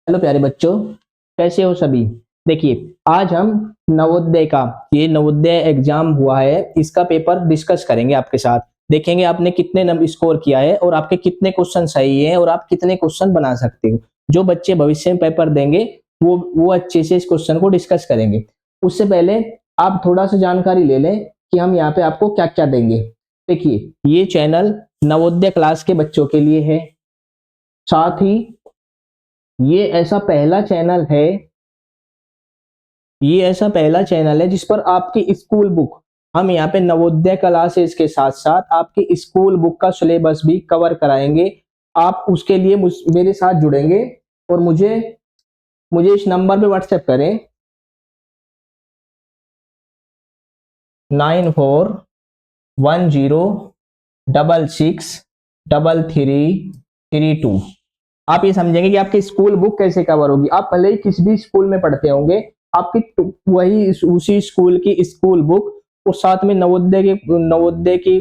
Hello प्यारे बच्चों, कैसे हो सभी। देखिए, आज हम नवोदय का, ये नवोदय एग्जाम हुआ है, इसका पेपर डिस्कस करेंगे आपके साथ। देखेंगे आपने कितने नंबर स्कोर किया है और आपके कितने क्वेश्चन सही हैं और आप कितने क्वेश्चन बना सकते हो। जो बच्चे भविष्य में पेपर देंगे वो अच्छे से इस क्वेश्चन को डिस्कस करेंगे। उससे पहले आप थोड़ा सा जानकारी ले लें कि हम यहाँ पे आपको क्या क्या देंगे। देखिए, ये चैनल नवोदय क्लास के बच्चों के लिए है। साथ ही ये ऐसा पहला चैनल है ये ऐसा पहला चैनल है जिस पर आपकी स्कूल बुक, हम यहाँ पे नवोदय क्लासेस के साथ साथ आपकी स्कूल बुक का सिलेबस भी कवर कराएंगे। आप उसके लिए मेरे साथ जुड़ेंगे और मुझे मुझे इस नंबर पे व्हाट्सएप करें 9410663332। आप ये समझेंगे कि आपकी स्कूल बुक कैसे कवर होगी। आप भले ही किसी भी स्कूल में पढ़ते होंगे, आपकी वही उसी स्कूल की स्कूल बुक और साथ में नवोदय की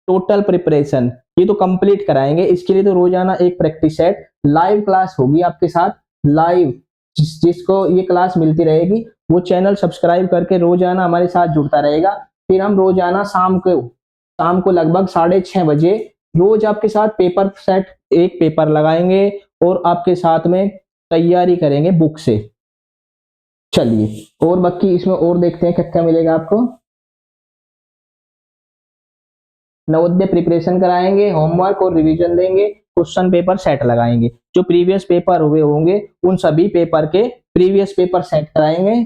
टोटल प्रिपरेशन ये तो कंप्लीट कराएंगे। इसके लिए तो रोजाना एक प्रैक्टिस सेट लाइव क्लास होगी आपके साथ लाइव। जिसको ये क्लास मिलती रहेगी वो चैनल सब्सक्राइब करके रोजाना हमारे साथ जुड़ता रहेगा। फिर हम रोजाना शाम को लगभग 6:30 बजे रोज आपके साथ पेपर सेट एक पेपर लगाएंगे और आपके साथ में तैयारी करेंगे बुक से। चलिए, और बाकी इसमें और देखते हैं क्या क्या मिलेगा आपको। नवोदय प्रिपरेशन कराएंगे, होमवर्क और रिवीजन देंगे, क्वेश्चन पेपर सेट लगाएंगे। जो प्रीवियस पेपर हुए होंगे उन सभी पेपर के प्रीवियस पेपर सेट कराएंगे।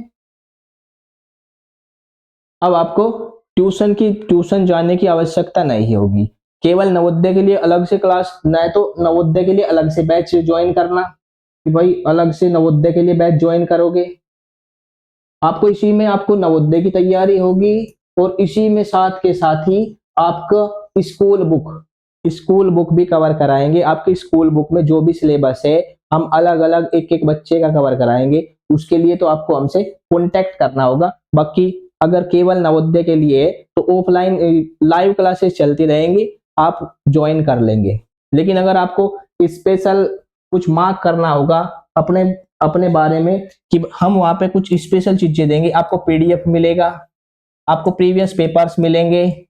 अब आपको ट्यूशन जाने की आवश्यकता नहीं होगी। केवल नवोदय के लिए अलग से क्लास, न तो नवोदय के लिए अलग से बैच ज्वाइन करना कि भाई अलग से नवोदय के लिए बैच ज्वाइन करोगे। आपको नवोदय की तैयारी होगी और इसी में साथ के साथ ही आपका स्कूल बुक भी कवर कराएंगे। आपकी स्कूल बुक में जो भी सिलेबस है हम अलग अलग एक एक बच्चे का कवर कराएंगे। उसके लिए तो आपको हमसे कॉन्टेक्ट करना होगा। बाकी अगर केवल नवोदय के लिए तो ऑफलाइन लाइव क्लासेस चलती रहेंगी, आप ज्वाइन कर लेंगे। लेकिन अगर आपको स्पेशल कुछ मार्क करना होगा अपने अपने बारे में कि हम वहां पे कुछ स्पेशल चीजें देंगे, आपको पीडीएफ मिलेगा, आपको प्रीवियस पेपर्स मिलेंगे,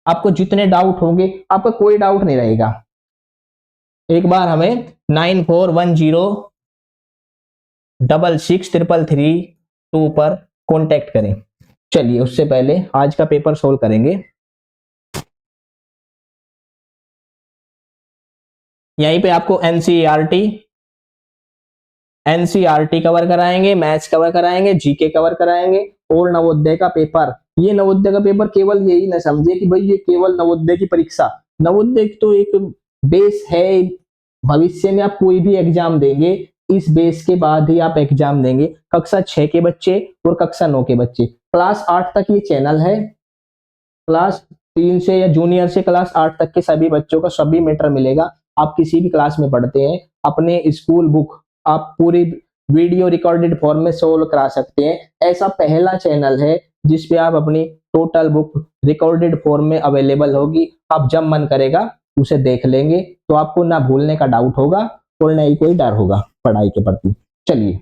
आपको जितने डाउट होंगे आपका कोई डाउट नहीं रहेगा। एक बार हमें 9410663332 पर कांटेक्ट करें। चलिए, उससे पहले आज का पेपर सोल्व करेंगे। यहीं पे आपको एनसीईआरटी कवर कराएंगे, मैथ्स कवर कराएंगे, जीके कवर कराएंगे और नवोदय का पेपर। ये नवोदय का पेपर केवल यही ना समझे कि भाई ये केवल नवोदय की परीक्षा। नवोदय तो एक बेस है। भविष्य में आप कोई भी एग्जाम देंगे इस बेस के बाद ही आप एग्जाम देंगे। कक्षा 6 के बच्चे और कक्षा 9 के बच्चे, क्लास 8 तक ये चैनल है। क्लास 3 से या जूनियर से क्लास 8 तक के सभी बच्चों का सभी मैटर मिलेगा। आप किसी भी क्लास में पढ़ते हैं, अपने स्कूल बुक आप पूरी वीडियो रिकॉर्डेड फॉर्म में सोल्व करा सकते हैं। ऐसा पहला चैनल है जिसपे आप अपनी टोटल बुक रिकॉर्डेड फॉर्म में अवेलेबल होगी। आप जब मन करेगा उसे देख लेंगे तो आपको ना भूलने का डाउट होगा और ना ही कोई डर होगा पढ़ाई के प्रति। चलिए,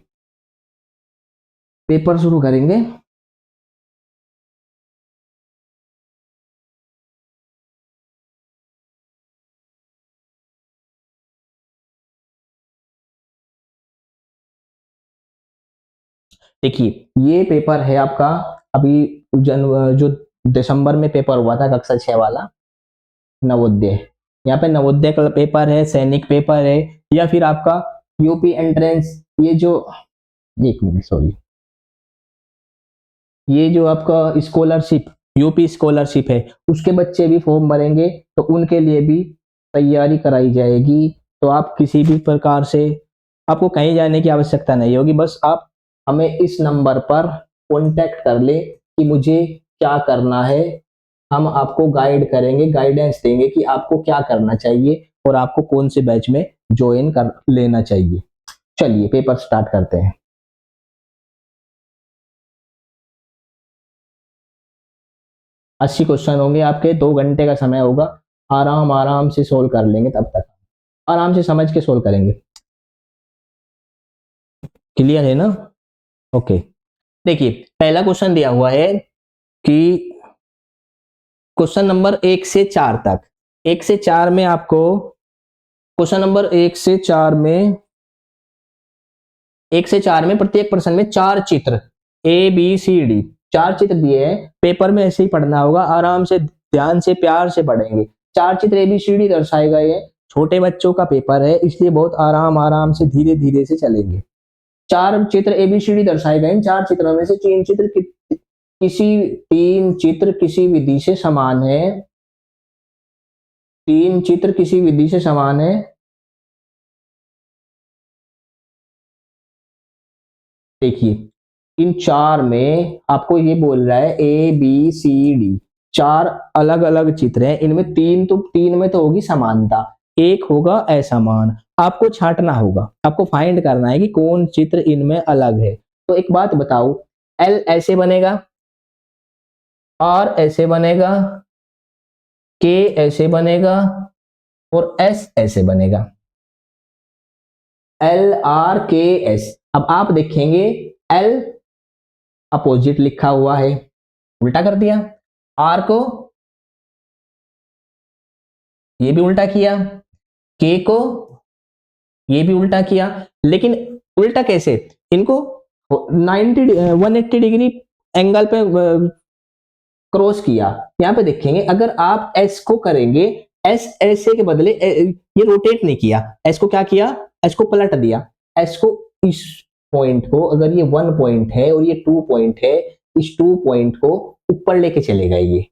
पेपर शुरू करेंगे। देखिए, ये पेपर है आपका अभी जो दिसंबर में पेपर हुआ था कक्षा 6 वाला नवोदय। यहाँ पे नवोदय का पेपर है, सैनिक पेपर है, या फिर आपका यूपी एंट्रेंस। ये जो एक मिनट सॉरी ये जो आपका स्कॉलरशिप यूपी स्कॉलरशिप है उसके बच्चे भी फॉर्म भरेंगे तो उनके लिए भी तैयारी कराई जाएगी। तो आप किसी भी प्रकार से आपको कहीं जाने की आवश्यकता नहीं होगी। बस आप हमें इस नंबर पर कांटेक्ट कर ले कि मुझे क्या करना है। हम आपको गाइड करेंगे, गाइडेंस देंगे कि आपको क्या करना चाहिए और आपको कौन से बैच में ज्वाइन कर लेना चाहिए। चलिए, पेपर स्टार्ट करते हैं। 80 क्वेश्चन होंगे आपके, 2 घंटे का समय होगा। आराम आराम से सोल्व कर लेंगे, तब तक आराम से समझ के सोल्व करेंगे। क्लियर है ना? ओके, देखिए पहला क्वेश्चन दिया हुआ है कि क्वेश्चन नंबर 1 से 4 तक, 1 से 4 में आपको क्वेश्चन नंबर 1 से 4 में प्रत्येक प्रश्न में 4 चित्र ABCD 4 चित्र दिए हैं। पेपर में ऐसे ही पढ़ना होगा, आराम से ध्यान से प्यार से पढ़ेंगे। 4 चित्र ABCD दर्शाए गए हैं। छोटे बच्चों का पेपर है इसलिए बहुत आराम आराम से धीरे धीरे से चलेंगे। 4 चित्र ABCD दर्शाए गए हैं। 4 चित्रों में से 3 चित्र किसी विधि से समान है। 3 चित्र किसी विधि से समान है। देखिए इन 4 में आपको ये बोल रहा है ABCD 4 अलग अलग चित्र हैं। इनमें 3 में तो होगी समानता, एक होगा असमान। आपको छांटना होगा, आपको फाइंड करना है कि कौन चित्र इनमें अलग है। तो एक बात बताओ, L ऐसे बनेगा, R ऐसे बनेगा, K ऐसे बनेगा और S ऐसे बनेगा। LRKS। अब आप देखेंगे L अपोजिट लिखा हुआ है, उल्टा कर दिया। R को ये भी उल्टा किया, K को ये भी उल्टा किया। लेकिन उल्टा कैसे? इनको 180 डिग्री एंगल पे क्रॉस किया। यहाँ पे देखेंगे अगर आप S को करेंगे, S ऐसे के बदले ये रोटेट नहीं किया, S को क्या किया, S को पलट दिया। S को इस पॉइंट को, अगर ये 1 पॉइंट है और ये 2 पॉइंट है, इस 2 पॉइंट को ऊपर लेके चलेगा ये।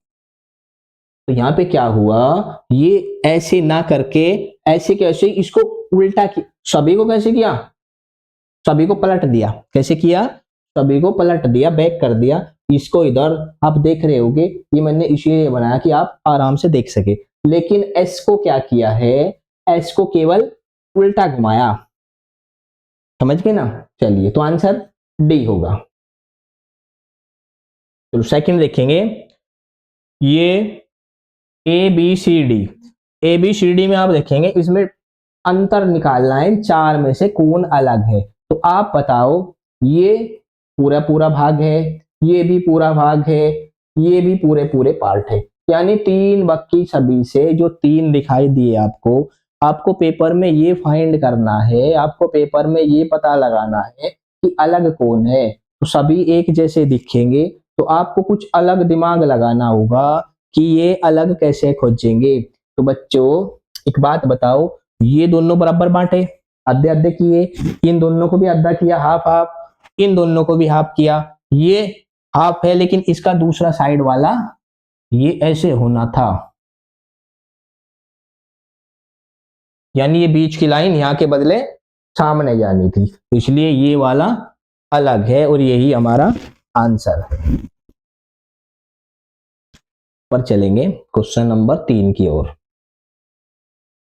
तो यहाँ पे क्या हुआ, ये ऐसे ना करके ऐसे कैसे इसको उल्टा किया। सभी को कैसे किया, सभी को पलट दिया। कैसे किया, सभी को पलट दिया, बैक कर दिया। इसको इधर आप देख रहे होगे, ये मैंने इसीलिए बनाया कि आप आराम से देख सके। लेकिन एस को क्या किया है, एस को केवल उल्टा घुमाया। समझ गए ना? चलिए तो आंसर डी होगा। चलो सेकंड देखेंगे, ये ABCD में आप देखेंगे इसमें अंतर निकालना है, 4 में से कौन अलग है। तो आप बताओ, ये पूरा पूरा भाग है, ये भी पूरा भाग है, ये भी पूरे पूरे पार्ट है। यानी 3 बाकी सभी से जो 3 दिखाई दिए आपको, आपको पेपर में ये फाइंड करना है, आपको पेपर में ये पता लगाना है कि अलग कौन है। तो सभी एक जैसे दिखेंगे तो आपको कुछ अलग दिमाग लगाना होगा कि ये अलग कैसे खोजेंगे। तो बच्चों एक बात बताओ, ये दोनों बराबर बांटे, आधे आधे किए, इन दोनों को भी आधा किया, हाफ हाफ, इन दोनों को भी हाफ किया। ये हाफ है लेकिन इसका दूसरा साइड वाला ये ऐसे होना था, यानी ये बीच की लाइन यहाँ के बदले सामने जानी थी, इसलिए ये वाला अलग है और यही हमारा आंसर है। पर चलेंगे क्वेश्चन नंबर 3 की ओर।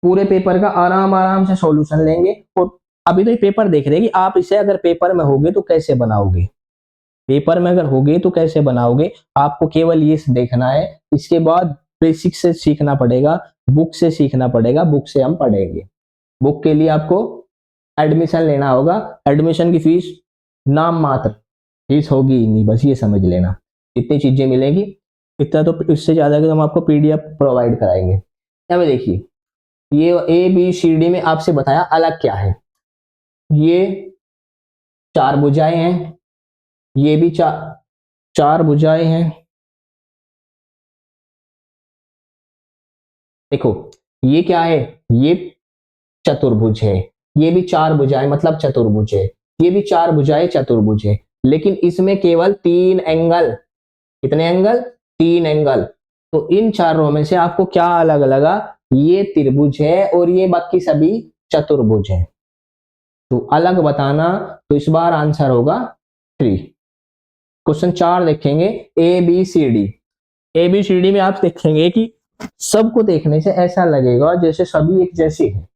पूरे पेपर का आराम आराम से सॉल्यूशन लेंगे। और अभी तो ये पेपर देख रहे हैं कि आप इसे अगर पेपर में होगे तो कैसे बनाओगे, पेपर में अगर होगे तो कैसे बनाओगे। आपको केवल ये देखना है, इसके बाद बेसिक से सीखना पड़ेगा, बुक से सीखना पड़ेगा, बुक से हम पढ़ेंगे। बुक के लिए आपको एडमिशन लेना होगा, एडमिशन की फीस नाम मात्र फीस होगी ही नहीं, बस ये समझ लेना। इतनी चीजें मिलेगी, इतना तो, इससे ज्यादा कि हम आपको PDF प्रोवाइड कराएंगे। यहाँ पे देखिए, ये ABCD में आपसे बताया अलग क्या है। ये 4 भुजाएं हैं, ये भी 4 भुजाएं हैं। देखो ये क्या है, ये चतुर्भुज है, ये भी 4 भुजाएं मतलब चतुर्भुज है, ये भी 4 भुजाएं चतुर्भुज है। लेकिन इसमें केवल 3 एंगल, कितने एंगल, 3 एंगल। तो इन चारों में से आपको क्या अलग लगा, ये त्रिभुज है और ये बाकी सभी चतुर्भुज है। तो अलग बताना, तो इस बार आंसर होगा 3। क्वेश्चन 4 देखेंगे, ABCD में आप देखेंगे कि सबको देखने से ऐसा लगेगा जैसे सभी एक जैसे हैं।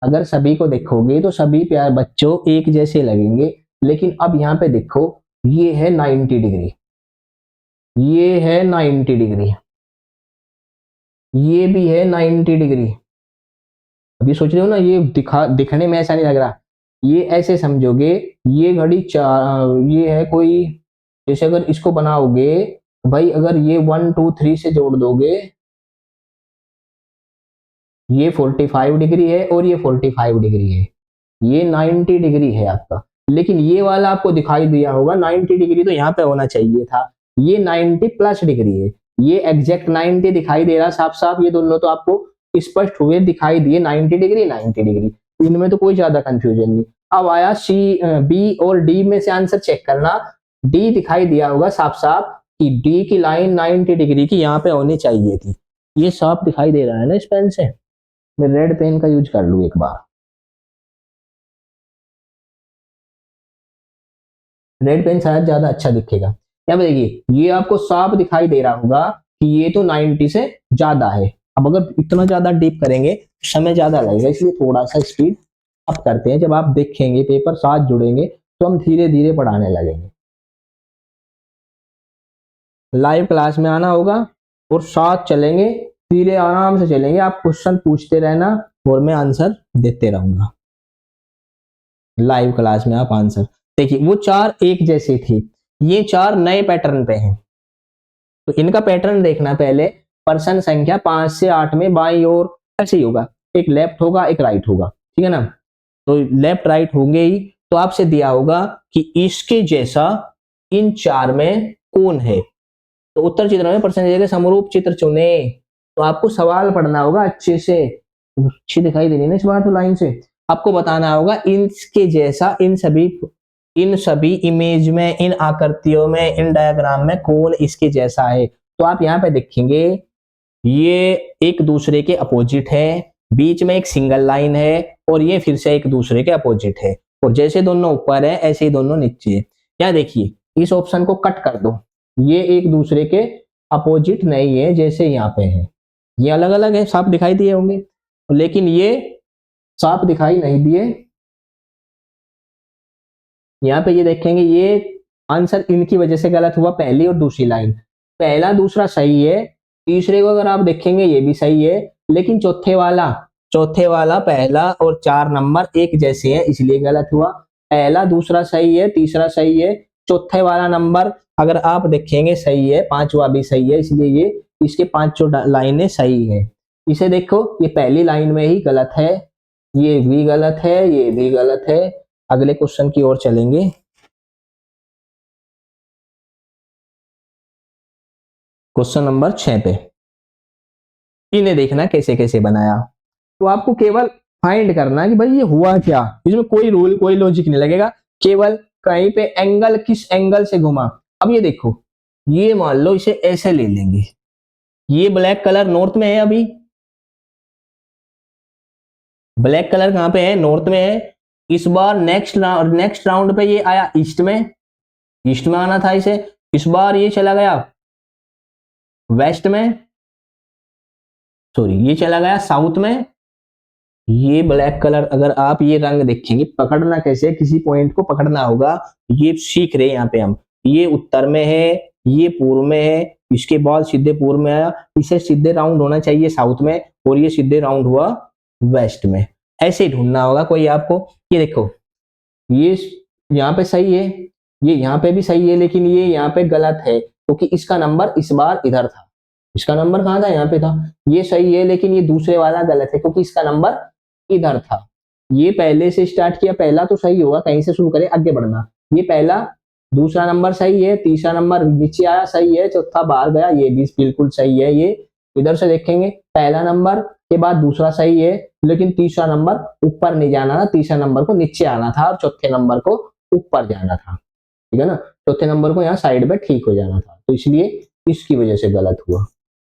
अगर सभी को देखोगे तो सभी प्यार बच्चों एक जैसे लगेंगे। लेकिन अब यहाँ पे देखो, ये है 90 डिग्री, ये है 90 डिग्री, ये भी है 90 डिग्री। अभी सोच रहे हो ना, ये दिखने में ऐसा नहीं लग रहा, ये ऐसे समझोगे, ये घड़ी चार, ये है कोई, जैसे अगर इसको बनाओगे भाई, अगर ये 1 2 3 से जोड़ दोगे, ये 45 डिग्री है और ये 45 डिग्री है, ये 90 डिग्री है आपका। लेकिन ये वाला आपको दिखाई दिया होगा 90 डिग्री तो यहाँ पे होना चाहिए था, ये 90 प्लस डिग्री है, ये एग्जैक्ट 90 दिखाई दे रहा साफ साफ, ये दोनों तो आपको स्पष्ट हुए दिखाई दिए 90 डिग्री 90 डिग्री, इनमें तो कोई ज्यादा कंफ्यूजन नहीं। अब आया सी, बी और डी में से आंसर चेक करना, डी दिखाई दिया होगा साफ साफ कि डी की लाइन 90 डिग्री की यहाँ पे होनी चाहिए थी, ये साफ दिखाई दे रहा है ना इस पेन से। मैं रेड पेन का यूज कर लू एक बार, रेड पेन शायद ज्यादा अच्छा दिखेगा। क्या देखिए, ये आपको साफ दिखाई दे रहा होगा कि ये तो 90 से ज्यादा है। अब अगर इतना ज्यादा डीप करेंगे समय ज्यादा लगेगा, इसलिए थोड़ा सा स्पीड अप करते हैं। जब आप देखेंगे पेपर साथ जुड़ेंगे तो हम धीरे धीरे पढ़ाने लगेंगे। लाइव क्लास में आना होगा और साथ चलेंगे, धीरे आराम से चलेंगे, आप क्वेश्चन पूछते रहना और मैं आंसर देते रहूंगा। लाइव क्लास में आप आंसर देखिए, वो चार एक जैसे थे, ये चार नए पैटर्न पे हैं, तो इनका पैटर्न देखना पहले। पर्सन संख्या 5 से 8 में बाई और ऐसे ही होगा, एक लेफ्ट होगा एक राइट होगा, ठीक है ना। तो लेफ्ट राइट होंगे ही, तो आपसे दिया होगा कि इसके जैसा इन चार में कौन है, तो उत्तर चित्र में पर्सन के समरूप चित्र चुने। तो आपको सवाल पढ़ना होगा अच्छे से, अच्छी दिखाई दे रही है ना इस बार तो लाइन से। आपको बताना होगा इनके जैसा इन सभी इमेज में, इन आकृतियों में, इन डायग्राम में कौन इसके जैसा है। तो आप यहाँ पे देखेंगे ये एक दूसरे के अपोजिट है, बीच में एक सिंगल लाइन है और ये फिर से एक दूसरे के अपोजिट है, और जैसे दोनों ऊपर है ऐसे ही दोनों नीचे है। क्या देखिए, इस ऑप्शन को कट कर दो, ये एक दूसरे के अपोजिट नहीं है जैसे यहाँ पे है, ये अलग अलग है, साफ दिखाई दिए होंगे, लेकिन ये साफ दिखाई नहीं दिए। यहाँ पे ये देखेंगे, ये आंसर इनकी वजह से गलत हुआ, पहली और दूसरी लाइन, पहला दूसरा सही है, तीसरे को अगर आप देखेंगे ये भी सही है, लेकिन चौथे वाला पहला और 4 नंबर एक जैसे हैं इसलिए गलत हुआ। पहला दूसरा सही है, तीसरा सही है, चौथे वाला नंबर अगर आप देखेंगे सही है, पांचवा भी सही है, इसलिए ये इसके पांचों लाइनें सही है। इसे देखो, ये पहली लाइन में ही गलत है, ये भी गलत है, ये भी गलत है। अगले क्वेश्चन की ओर चलेंगे। क्वेश्चन नंबर 6 पे इन्हें देखना कैसे कैसे बनाया, तो आपको केवल फाइंड करना है कि भाई ये हुआ क्या, इसमें कोई रूल कोई लॉजिक नहीं लगेगा, केवल कहीं पे एंगल किस एंगल से घुमा। अब ये देखो, ये मान लो इसे ऐसे ले लेंगे, ये ब्लैक कलर नॉर्थ में है, अभी ब्लैक कलर कहां पे है, नॉर्थ में है। इस बार नेक्स्ट राउंड पे ये आया ईस्ट में आना था इसे, इस बार ये चला गया वेस्ट में, सॉरी ये चला गया साउथ में। ये ब्लैक कलर अगर आप ये रंग देखेंगे, पकड़ना कैसे, किसी पॉइंट को पकड़ना होगा, ये सीख रहे हैं यहाँ पे हम, ये उत्तर में है, ये पूर्व में है, इसके बाद सीधे पूर्व में आया, इसे सीधे राउंड होना चाहिए साउथ में, और ये सीधे राउंड हुआ वेस्ट में। ऐसे ही ढूंढना होगा कोई आपको। ये देखो, ये यहाँ पे सही है, ये यहाँ पे भी सही है, लेकिन ये यहाँ पे गलत है क्योंकि इसका नंबर इस बार इधर था, इसका नंबर कहाँ था, यहाँ पे था। ये सही है लेकिन ये दूसरे वाला गलत है क्योंकि इसका नंबर इधर था। ये पहले से स्टार्ट किया, पहला तो सही होगा, कहीं से शुरू करें आगे बढ़ना। ये पहला, दूसरा नंबर सही है, तीसरा नंबर नीचे आया सही है, चौथा बाहर गया, ये भी बिल्कुल सही है। ये इधर से देखेंगे, पहला नंबर के बाद दूसरा सही है, लेकिन तीसरा नंबर ऊपर नहीं जाना था, तीसरा नंबर को नीचे आना था और चौथे नंबर को ऊपर जाना था, ठीक है ना। चौथे नंबर को यहाँ साइड में ठीक हो जाना था, तो इसलिए इसकी वजह से गलत हुआ।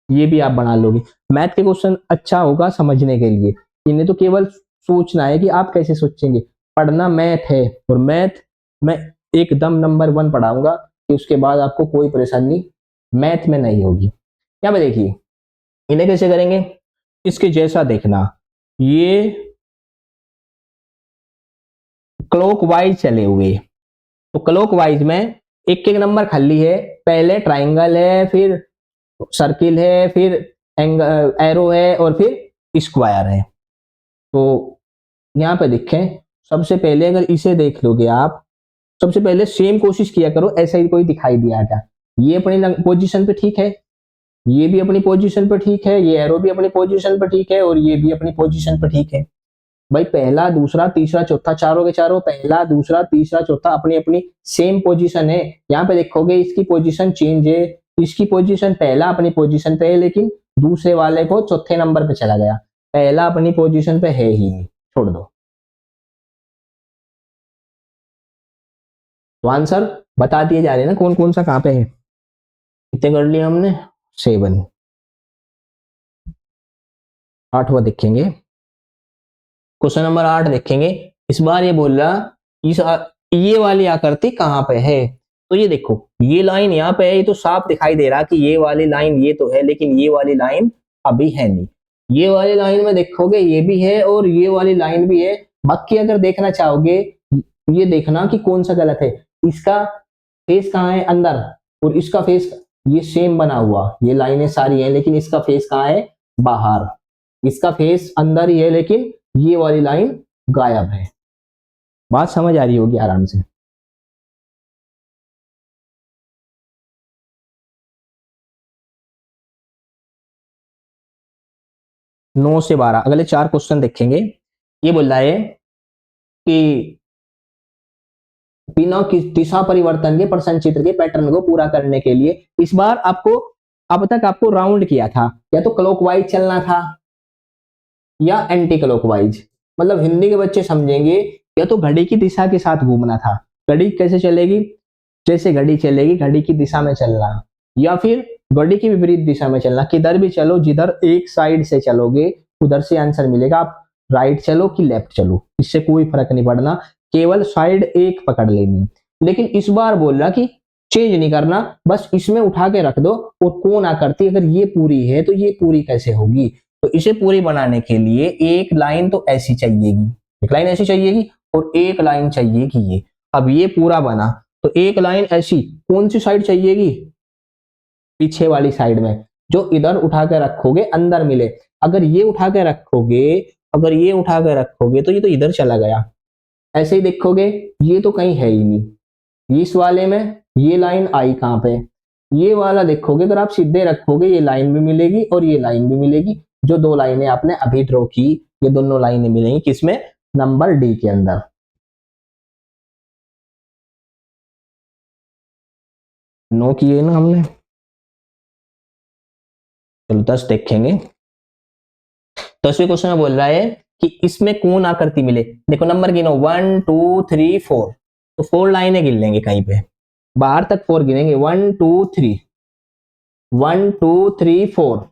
ये भी आप बना लोगे। मैथ के क्वेश्चन अच्छा होगा समझने के लिए, इन्हें तो केवल सोचना है कि आप कैसे सोचेंगे। पढ़ना मैथ है, और मैथ मैं एकदम नंबर 1 पढ़ाऊंगा कि उसके बाद आपको कोई परेशानी मैथ में नहीं होगी। क्या मैं देखिए, इन्हें कैसे करेंगे, इसके जैसा देखना, ये क्लॉकवाइज चले हुए, तो क्लॉकवाइज में एक एक नंबर खाली है, पहले ट्राइंगल है, फिर सर्किल है, फिर एरो है, और फिर स्क्वायर है। तो यहाँ पे देखें, सबसे पहले अगर इसे देख लोगे आप, सबसे पहले सेम कोशिश किया करो, ऐसा ही कोई दिखाई दिया क्या? ये अपनी पोजीशन पे ठीक है, ये भी अपनी पोजीशन पे ठीक है, ये एरो भी अपनी पोजीशन पे ठीक है, और ये भी अपनी पोजीशन पे ठीक है। भाई पहला दूसरा तीसरा चौथा, चारों के चारों पहला दूसरा तीसरा चौथा अपनी अपनी सेम पोजीशन है। यहाँ पे देखोगे इसकी पोजीशन चेंज है, इसकी पोजीशन पहला अपनी पोजीशन पे है, लेकिन दूसरे वाले को चौथे नंबर पे चला गया, पहला अपनी पोजीशन पे है ही नहीं, छोड़ दो। तो आंसर बता दिए जा रहे हैं ना कौन कौन सा कहाँ पे है। कितने कर लिए हमने? 7। आठवां देखेंगे, क्वेश्चन नंबर 8 देखेंगे। इस बार ये बोल रहा इस ये वाली आकृति कहाँ पे है? तो ये देखो, ये लाइन यहाँ पे है, ये तो साफ दिखाई दे रहा कि ये वाली लाइन ये तो है, लेकिन ये वाली लाइन अभी है नहीं। ये वाली लाइन में देखोगे ये भी है और ये वाली लाइन भी है। बाकी अगर देखना चाहोगे, ये देखना कि कौन सा गलत है। इसका फेस कहाँ है? अंदर। और इसका फेस ये सेम बना हुआ, ये लाइनें सारी हैं, लेकिन इसका फेस कहाँ है? बाहर। इसका फेस अंदर ही है, लेकिन ये वाली लाइन गायब है। बात समझ आ रही होगी आराम से। नौ से 12 अगले 4 क्वेश्चन देखेंगे। ये बोल रहा है कि बिना किस दिशा परिवर्तन के प्रश्न चित्र के पैटर्न को पूरा करने के लिए इस बार आपको, अब तक आपको राउंड किया था, या तो क्लॉकवाइज चलना था या एंटी क्लॉकवाइज। मतलब हिंदी के बच्चे समझेंगे, या तो घड़ी की दिशा के साथ घूमना था। घड़ी कैसे चलेगी? जैसे घड़ी चलेगी घड़ी की दिशा में चलना, या फिर घड़ी की विपरीत दिशा में चलना। किधर भी चलो, जिधर एक साइड से चलोगे उधर से आंसर मिलेगा। आप राइट चलो कि लेफ्ट चलो, इससे कोई फर्क नहीं पड़ना, केवल साइड एक पकड़ लेनी। लेकिन इस बार बोल रहा कि चेंज नहीं करना, बस इसमें उठा के रख दो। और कौन आकृति अगर ये पूरी है तो ये पूरी कैसे होगी? तो इसे पूरी बनाने के लिए एक लाइन तो ऐसी चाहिएगी, एक लाइन ऐसी चाहिएगी, और एक लाइन चाहिएगी ये। अब ये पूरा बना, तो एक लाइन ऐसी कौन सी साइड चाहिएगी? पीछे वाली साइड में, जो इधर उठा के रखोगे अंदर मिले। अगर ये उठा के रखोगे, अगर ये उठा के रखोगे तो ये तो इधर चला गया। ऐसे ही देखोगे, ये तो कहीं है ही नहीं। इस वाले में ये लाइन आई कहाँ पे? ये वाला देखोगे, अगर आप सीधे रखोगे ये लाइन भी मिलेगी और ये लाइन भी मिलेगी। जो दो लाइनें आपने अभी ड्रॉ की, ये दोनों लाइनें मिलेंगी किसमें? नंबर डी के अंदर। नो किए ना हमने। चलो 10 देखेंगे। 10वें क्वेश्चन में बोल रहा है कि इसमें कौन आकृति मिले। देखो नंबर गिनो, 1 2 3 4। तो 4 लाइनें गिन लेंगे कहीं पे, बाहर तक 4 गिनेंगे। 1 2 3, 1 2 3 4,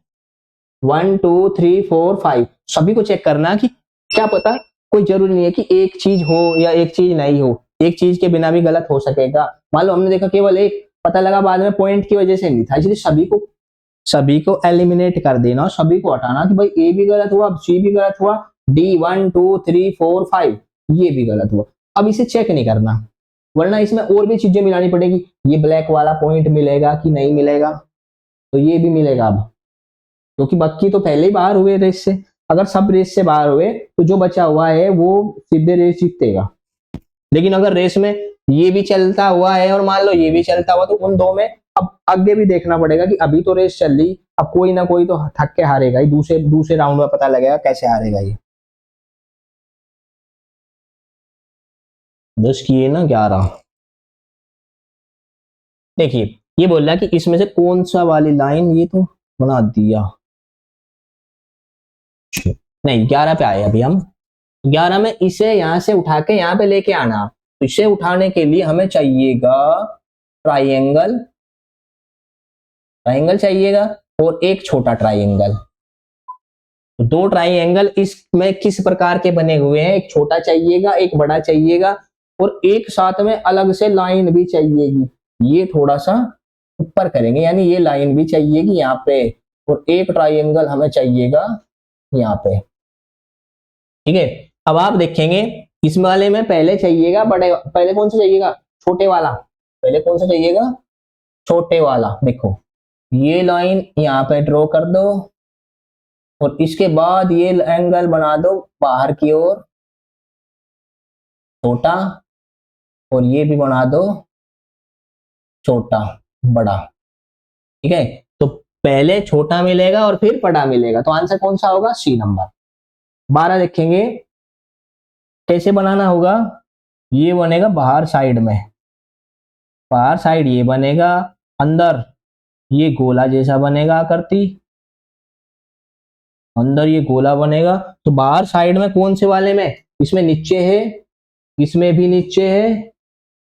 1 2 3 4 5। सभी को चेक करना कि क्या पता, कोई जरूरी नहीं है कि एक चीज हो या एक चीज नहीं हो, एक चीज के बिना भी गलत हो सकेगा। मान लो हमने देखा केवल एक, पता लगा बाद में पॉइंट की वजह से नहीं था, इसलिए सभी को एलिमिनेट कर देना, सभी को हटाना कि भाई ए भी गलत हुआ, सी भी गलत हुआ, डी 1 2 3 4 5 ये भी गलत हुआ। अब इसे चेक नहीं करना, वरना इसमें और भी चीजें मिलानी पड़ेगी। ये ब्लैक वाला पॉइंट मिलेगा कि नहीं मिलेगा? तो ये भी मिलेगा अब, क्योंकि बाकी तो पहले ही बाहर हुए रेस से। अगर सब रेस से बाहर हुए तो जो बचा हुआ है वो सीधे रेस जीतेगा। लेकिन अगर रेस में ये भी चलता हुआ है और मान लो ये भी चलता हुआ, तो उन दो में अब आगे भी देखना पड़ेगा कि अभी तो रेस चल रही, अब कोई ना कोई तो थक के हारेगा ही। दूसरे दूसरे राउंड में पता लगेगा कैसे हारेगा ये। 10 किए ना 11। देखिए ये बोल रहा है कि इसमें से कौन सा वाली लाइन, ये तो बना दिया, नहीं 11 पे आए अभी हम। 11 में इसे यहां से उठा के यहां पे लेके आना। तो इसे उठाने के लिए हमें चाहिएगा ट्राइंगल, ट्राइंगल चाहिएगा, और एक छोटा ट्राइंगल। तो दो ट्राइंगल इसमें किस प्रकार के बने हुए हैं? एक छोटा चाहिएगा, एक बड़ा चाहिएगा, और एक साथ में अलग से लाइन भी चाहिएगी। ये थोड़ा सा ऊपर करेंगे, यानी ये लाइन भी चाहिएगी यहाँ पे, और एक ट्राइंगल हमें चाहिएगा यहाँ पे। ठीक है, अब आप देखेंगे इस वाले में पहले चाहिएगा बड़े, पहले कौन सा चाहिएगा? छोटे वाला। पहले कौन सा चाहिएगा? छोटे वाला। देखो ये लाइन यहाँ पे ड्रॉ कर दो, और इसके बाद ये एंगल बना दो बाहर की ओर, छोटा, और ये भी बना दो छोटा बड़ा। ठीक है, तो पहले छोटा मिलेगा और फिर बड़ा मिलेगा, तो आंसर कौन सा होगा? सी नंबर। 12 देखेंगे कैसे बनाना होगा। ये बनेगा बाहर साइड में, बाहर साइड ये बनेगा, अंदर ये गोला जैसा बनेगा आकृति, अंदर ये गोला बनेगा। तो बाहर साइड में कौन से वाले में? इसमें नीचे है, इसमें भी नीचे है,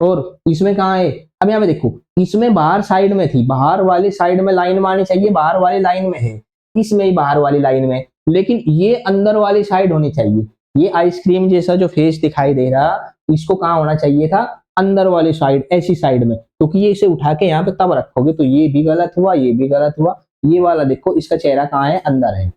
और इसमें कहाँ है? अब यहाँ पे देखो, इसमें बाहर साइड में थी, बाहर वाली साइड में लाइन मारनी चाहिए, बाहर वाली लाइन में है, इसमें ही बाहर वाली लाइन में, लेकिन ये अंदर वाली साइड होनी चाहिए। ये आइसक्रीम जैसा जो फेस दिखाई दे रहा, इसको कहाँ होना चाहिए था? अंदर वाली साइड, ऐसी साइड में, क्योंकि ये इसे उठा के यहाँ पे तब रखोगे, तो ये भी गलत हुआ, ये भी गलत हुआ। ये वाला देखो, इसका चेहरा कहाँ है? अंदर है।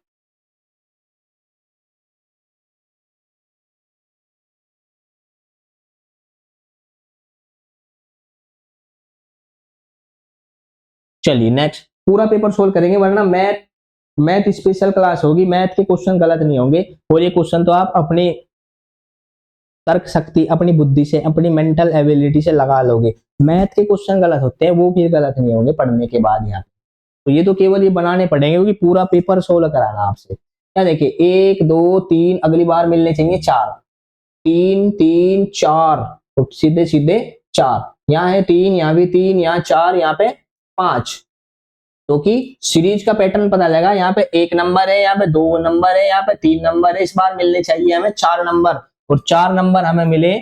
चलिए नेक्स्ट पूरा पेपर सोल्व करेंगे, वरना मैथ मैथ स्पेशल क्लास होगी, मैथ के क्वेश्चन गलत नहीं होंगे, और ये क्वेश्चन तो आप अपनी तर्क शक्ति, अपनी बुद्धि से, अपनी मेंटल एबिलिटी से लगा लोगे। मैथ के क्वेश्चन गलत होते हैं, वो भी गलत नहीं होंगे पढ़ने के बाद यहाँ। तो ये तो केवल ये बनाने पड़ेंगे, क्योंकि पूरा पेपर सोल्व कराना आपसे। क्या देखिए, 1 2 3, अगली बार मिलने चाहिए 4, 3 3 4, तो सीधे सीधे 4, यहाँ है 3, यहाँ भी 3, यहाँ 4, यहाँ पे 5, क्योंकि सीरीज का पैटर्न पता लगा। यहाँ पे 1 नंबर है, यहाँ पे 2 नंबर है, यहाँ पे 3 नंबर है, इस बार मिलने चाहिए हमें 4 नंबर, और 4 नंबर हमें मिले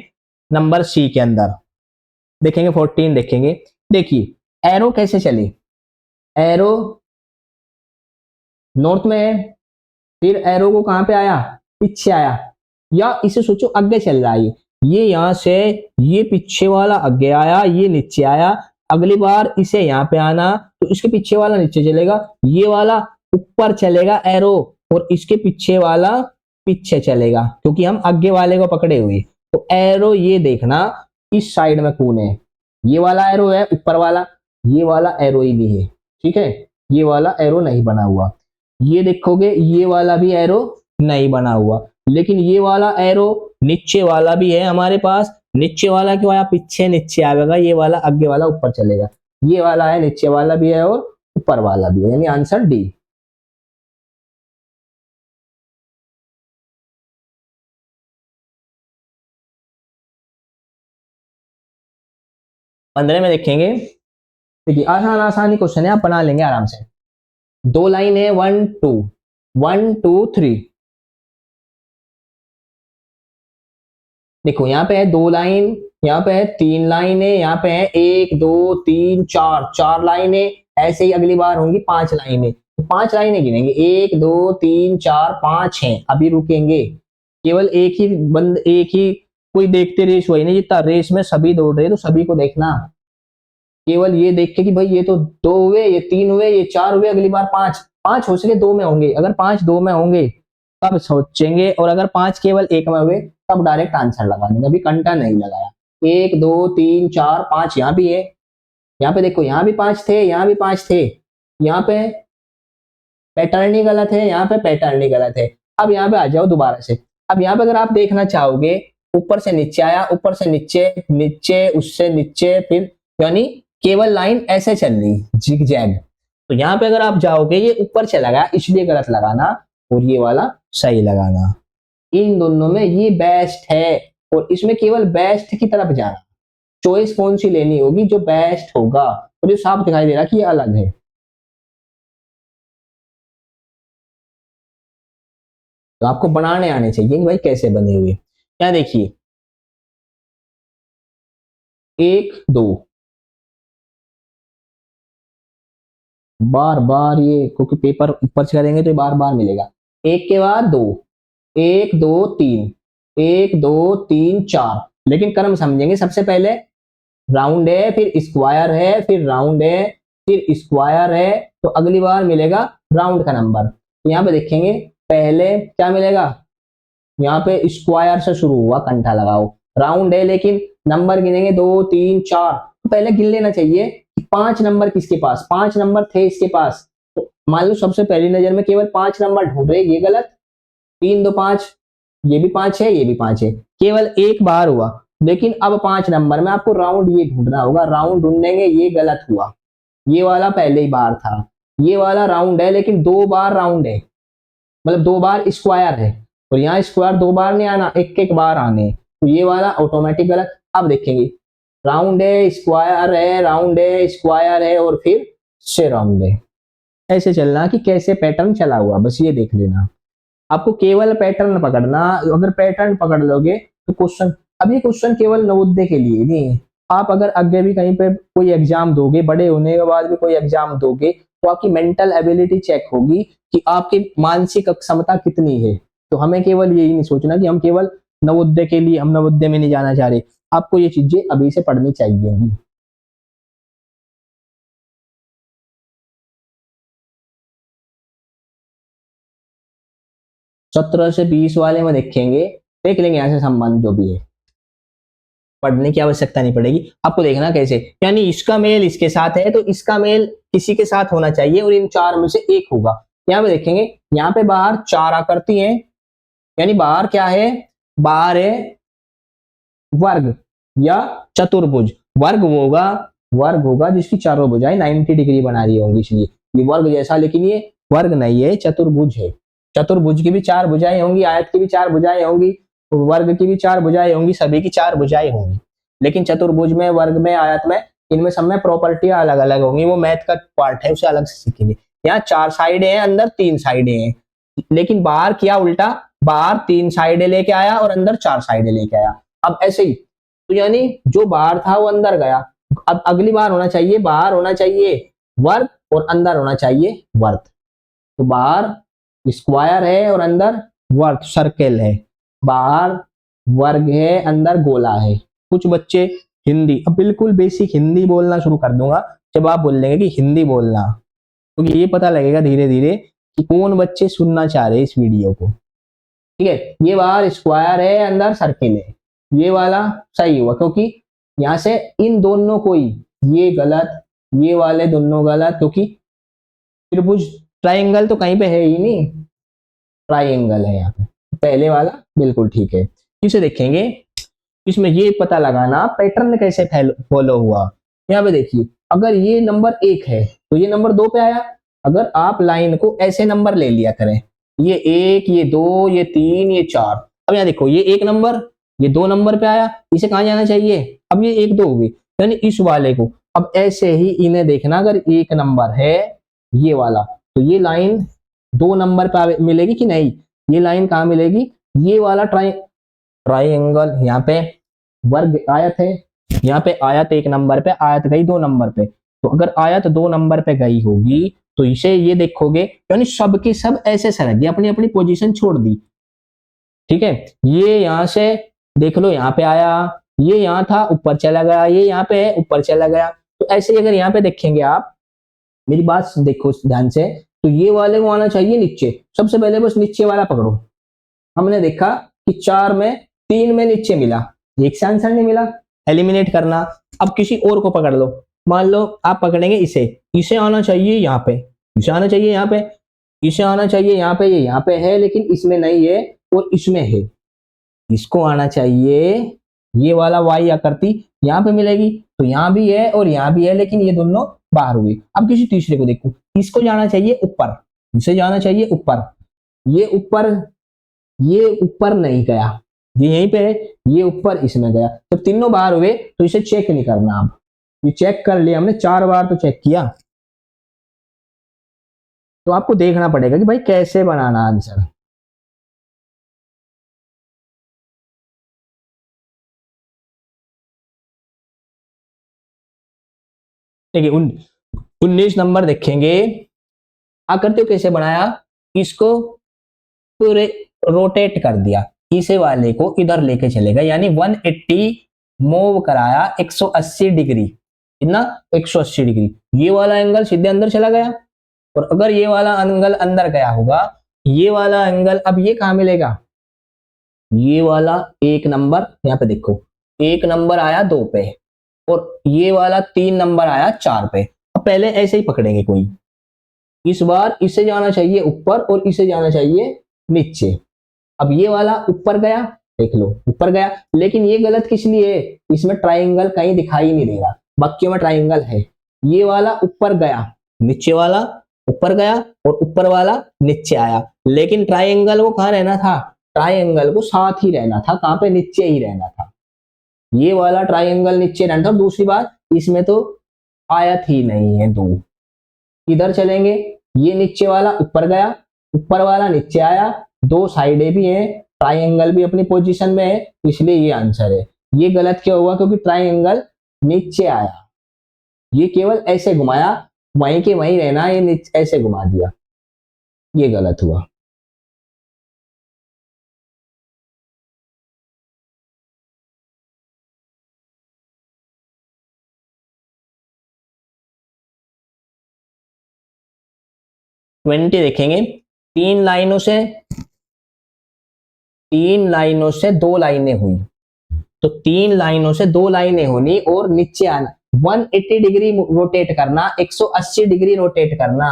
नंबर सी के अंदर। देखेंगे 14 देखेंगे। देखिए एरो कैसे चली, एरो नॉर्थ में है, फिर एरो को कहां पे आया? पीछे आया, या इसे सोचो आगे चल रहा है, ये यहां से ये पीछे वाला आगे आया, ये नीचे आया, अगली बार इसे यहाँ पे आना, तो इसके पीछे वाला नीचे चलेगा, ये वाला ऊपर चलेगा एरो, और इसके पीछे वाला पीछे चलेगा, क्योंकि हम आगे वाले को पकड़े हुए। तो एरो ये देखना इस साइड में कौन है? ये वाला एरो है ऊपर वाला, ये वाला एरो ही नहीं है। ठीक है, ये वाला एरो नहीं बना हुआ। ये देखोगे ये वाला भी एरो नहीं बना हुआ, लेकिन ये वाला एरो नीचे वाला भी है हमारे पास। नीचे वाला क्यों आया? पीछे नीचे आएगा, ये वाला आगे वाला ऊपर चलेगा। ये वाला है, नीचे वाला भी है और ऊपर वाला भी है, यानी आंसर डी। पंद्रह में देखेंगे। देखिए आसान आसानी क्वेश्चन है, आप बना लेंगे आराम से। दो लाइन है, 1 2 1 2 3। देखो यहाँ पे है 2 लाइन, यहाँ पे है 3 लाइन है, यहाँ पे है 1 2 3 4, 4 लाइन है। ऐसे ही अगली बार होंगी 5 लाइनें, तो 5 लाइनें गिनेंगे, 1 2 3 4 5 हैं। अभी रुकेंगे, केवल एक ही बंद, एक ही कोई देखते रेस हुई नहीं, जितना रेस में सभी दौड़ रहे, तो सभी को देखना। केवल ये देख के कि भाई ये तो 2 हुए, ये 3 हुए, ये 4 हुए, अगली बार 5, 5 हो सके 2 में होंगे, अगर 5 2 में होंगे तब सोचेंगे, और अगर 5 केवल 1 में हुए तब डायरेक्ट आंसर लगा देंगे। अभी कंटा नहीं लगाया। 1 2 3 4 5 यहाँ भी है, यहाँ पे देखो, यहाँ भी 5 थे, यहाँ भी 5 थे, यहाँ पे पैटर्न ही गलत है, यहाँ पे पैटर्न ही गलत है। अब यहाँ पे आ जाओ दोबारा से। अब यहाँ पे अगर आप देखना चाहोगे, ऊपर से नीचे आया, ऊपर से नीचे, नीचे उससे नीचे, फिर यानी केवल लाइन ऐसे चल रही जिग जैग। तो यहाँ पे अगर आप जाओगे, ये ऊपर चला गया, इसलिए गलत लगाना, और ये वाला सही लगाना। इन दोनों में ये बेस्ट है, और इसमें केवल बेस्ट की तरफ जाना। चॉइस कौन सी लेनी होगी? जो बेस्ट होगा, और ये साफ दिखाई दे रहा कि ये अलग है। तो आपको बनाने आने चाहिए कि भाई कैसे बने हुए। क्या देखिए, 1 2, बार बार ये, क्योंकि पेपर ऊपर से करेंगे तो बार बार मिलेगा। एक के बाद 2, 1 2 3, 1 2 3 4, लेकिन क्रम समझेंगे। सबसे पहले राउंड है, फिर स्क्वायर है, फिर राउंड है, फिर स्क्वायर है, तो अगली बार मिलेगा राउंड का नंबर। तो यहाँ पे देखेंगे, पहले क्या मिलेगा? यहाँ पे स्क्वायर से शुरू हुआ, कंठा लगाओ, राउंड है, लेकिन नंबर गिनेंगे 2 3 4, तो पहले गिन लेना चाहिए कि 5 नंबर किसके पास, 5 नंबर थे इसके पास। तो मान लो सबसे पहली नजर में केवल 5 नंबर ढूंढ रहे, ये गलत। 3 2 5, ये भी 5 है, ये भी 5 है, केवल एक बार हुआ। लेकिन अब 5 नंबर में आपको राउंड ये ढूंढना होगा, राउंड ढूंढेंगे, ये गलत हुआ, ये वाला पहले ही बार था, ये वाला राउंड है लेकिन 2 बार राउंड है, मतलब 2 बार स्क्वायर है, और यहाँ स्क्वायर 2 बार नहीं आना, एक एक बार आने, तो ये वाला ऑटोमेटिक गलत। अब देखेंगे राउंड है, स्क्वायर है, राउंड है, स्क्वायर है, और फिर से राउंड है। ऐसे चलना कि कैसे पैटर्न चला हुआ, बस ये देख लेना। आपको केवल पैटर्न पकड़ना, अगर पैटर्न पकड़ लोगे तो क्वेश्चन, अब ये क्वेश्चन केवल नवोदय के लिए नहीं है, आप अगर आगे भी कहीं पे कोई एग्जाम दोगे, बड़े होने के बाद भी कोई एग्जाम दोगे, तो आपकी मेंटल एबिलिटी चेक होगी कि आपकी मानसिक क्षमता कितनी है। तो हमें केवल यही नहीं सोचना कि हम केवल नवोदय के लिए, हम नवोदय में नहीं जाना चाह रहे, आपको ये चीजें अभी से पढ़नी चाहिए। 17 से 20 वाले में देखेंगे, देख लेंगे यहाँ से संबंध जो भी है, पढ़ने की आवश्यकता नहीं पड़ेगी। आपको देखना कैसे, यानी इसका मेल इसके साथ है तो इसका मेल किसी के साथ होना चाहिए, और इन 4 में से एक होगा। यहाँ पे देखेंगे, यहाँ पे बाहर 4 आकृति है, यानी बाहर क्या है, बाहर है वर्ग या चतुर्भुज। वर्ग होगा जिसकी चारों भुजाएं 90 डिग्री बना रही होंगी, इसलिए ये वर्ग जैसा, लेकिन ये वर्ग नहीं है, चतुर्भुज है। चतुर्भुज की भी 4 भुजाएं होंगी, आयत की भी 4 भुजाएं होंगी, वर्ग की भी 4 भुजाएं होंगी, सभी की 4 भुजाएं होंगी। लेकिन चतुर्भुज में, वर्ग में, आयत में, इनमें सब में प्रॉपर्टियां अलग अलग होंगी, वो मैथ का पार्ट है, उसे अलग से सीखेंगे। यहाँ 4 साइडें हैं, अंदर 3 साइडें हैं, लेकिन बाहर किया उल्टा, बाहर 3 साइडें लेके आया और अंदर 4 साइडें लेके आया। अब ऐसे ही, तो यानी जो बाहर था वो अंदर गया। अब अगली बार होना चाहिए, बाहर होना चाहिए वर्ग और अंदर होना चाहिए वर्त। तो बाहर स्क्वायर है और अंदर वर्त, सर्कल है, बाहर वर्ग है, अंदर गोला है। कुछ बच्चे हिंदी, अब बिल्कुल बेसिक हिंदी बोलना शुरू कर दूंगा जब आप बोल लेंगे कि हिंदी बोलना, क्योंकि तो ये पता लगेगा धीरे धीरे कि कौन बच्चे सुनना चाह रहे हैं इस वीडियो को। ठीक है, ये बाहर स्क्वायर है, अंदर सर्किल है, ये वाला सही हुआ, क्योंकि यहां से इन दोनों को ही, ये गलत, ये वाले दोनों गलत, क्योंकि त्रिभुज, ट्राइंगल तो कहीं पे है ही नहीं, ट्राइंगल है यहाँ पे, पहले वाला बिल्कुल ठीक है। इसे देखेंगे, इसमें ये पता लगाना पैटर्न कैसे फॉलो हुआ। यहाँ पे देखिए, अगर ये नंबर 1 है तो ये नंबर 2 पे आया। अगर आप लाइन को ऐसे नंबर ले लिया करें, ये 1, ये 2, ये 3, ये 4, अब यहाँ देखो, ये 1 नंबर, ये 2 नंबर पे आया, इसे कहाँ जाना चाहिए, अब ये 1 2 हुई, यानी इस वाले को। अब ऐसे ही इन्हें देखना, अगर 1 नंबर है ये वाला, तो ये लाइन 2 नंबर पे मिलेगी कि नहीं, ये लाइन कहाँ मिलेगी, ये वाला ट्राइंगल, यहाँ पे वर्ग आयत है, यहाँ पे आयत 1 नंबर पे, आयत गई 2 नंबर पे, तो अगर आयत 2 नंबर पे गई होगी तो इसे ये देखोगे, यानी सब के सब ऐसे सरक गए, अपनी अपनी पोजीशन छोड़ दी। ठीक है, ये यहां से देख लो, यहाँ पे आया, ये यहाँ था ऊपर चला गया, ये यहाँ पे है ऊपर चला गया। तो ऐसे ही अगर यहाँ पे देखेंगे आप, मेरी बात देखो ध्यान से, तो ये वाले को आना चाहिए नीचे, सबसे पहले बस नीचे वाला पकड़ो। हमने देखा कि 4 में 3 में नीचे मिला, एक से आंसर नहीं मिला, एलिमिनेट करना। अब किसी और को पकड़ लो, मान लो आप पकड़ेंगे इसे, इसे आना चाहिए यहाँ पे, इसे आना चाहिए यहाँ पे, इसे आना चाहिए यहाँ पे, ये यहाँ पे है लेकिन इसमें नहीं है और इसमें है, इसको आना चाहिए ये वाला वाई आकृति यहाँ पे मिलेगी, तो यहाँ भी है और यहाँ भी है, लेकिन ये दोनों बाहर हुए। अब किसी तीसरे को देखो, इसको जाना चाहिए ऊपर, इसे जाना चाहिए ऊपर, ये ऊपर, ये ऊपर नहीं गया, ये यहीं पे है, ये ऊपर इसमें गया, तो तीनों बाहर हुए, तो इसे चेक नहीं करना। अब ये चेक कर लिया हमने, 4 बार तो चेक किया, तो आपको देखना पड़ेगा कि भाई कैसे बनाना आंसर। देखिए 19 नंबर देखेंगे, आकृति को कैसे बनाया, इसको पूरे रोटेट कर दिया, इसे वाले को इधर लेके चलेगा, यानी 180 मूव कराया, 180 डिग्री, इतना 180 डिग्री, ये वाला एंगल सीधे अंदर चला गया, और अगर ये वाला एंगल अंदर गया होगा, ये वाला एंगल, अब ये कहां मिलेगा, ये वाला 1 नंबर, यहाँ पे देखो 1 नंबर आया 2 पे, और ये वाला 3 नंबर आया 4 पे। अब पहले ऐसे ही पकड़ेंगे कोई, इस बार इसे जाना चाहिए ऊपर और इसे जाना चाहिए नीचे। अब ये वाला ऊपर गया, देख लो ऊपर गया, लेकिन ये गलत किस लिए है, इसमें ट्राइंगल कहीं दिखाई नहीं दे रहा, बाकियों में ट्राइंगल है। ये वाला ऊपर गया, नीचे वाला ऊपर गया और ऊपर वाला नीचे आया, लेकिन ट्राइंगल को कहाँ रहना था, ट्राइंगल को साथ ही रहना था, कहाँ पे, नीचे ही रहना था। ये वाला ट्राइंगल नीचे रहना था। और दूसरी बात, इसमें तो आयत ही नहीं है दो, इधर चलेंगे, ये नीचे वाला ऊपर गया, ऊपर वाला नीचे आया, दो साइडें भी हैं, ट्राइंगल भी अपनी पोजीशन में है, इसलिए ये आंसर है। ये गलत क्यों हुआ, क्योंकि ट्राइंगल नीचे आया, ये केवल ऐसे घुमाया, वहीं के वहीं रहना, ये नीचे ऐसे घुमा दिया, ये गलत हुआ। ट्वेंटी देखेंगे, तीन लाइनों से दो लाइनें हुई, तो तीन लाइनों से दो लाइनें होनी और नीचे आना, 180 डिग्री रोटेट करना, 180 डिग्री रोटेट करना,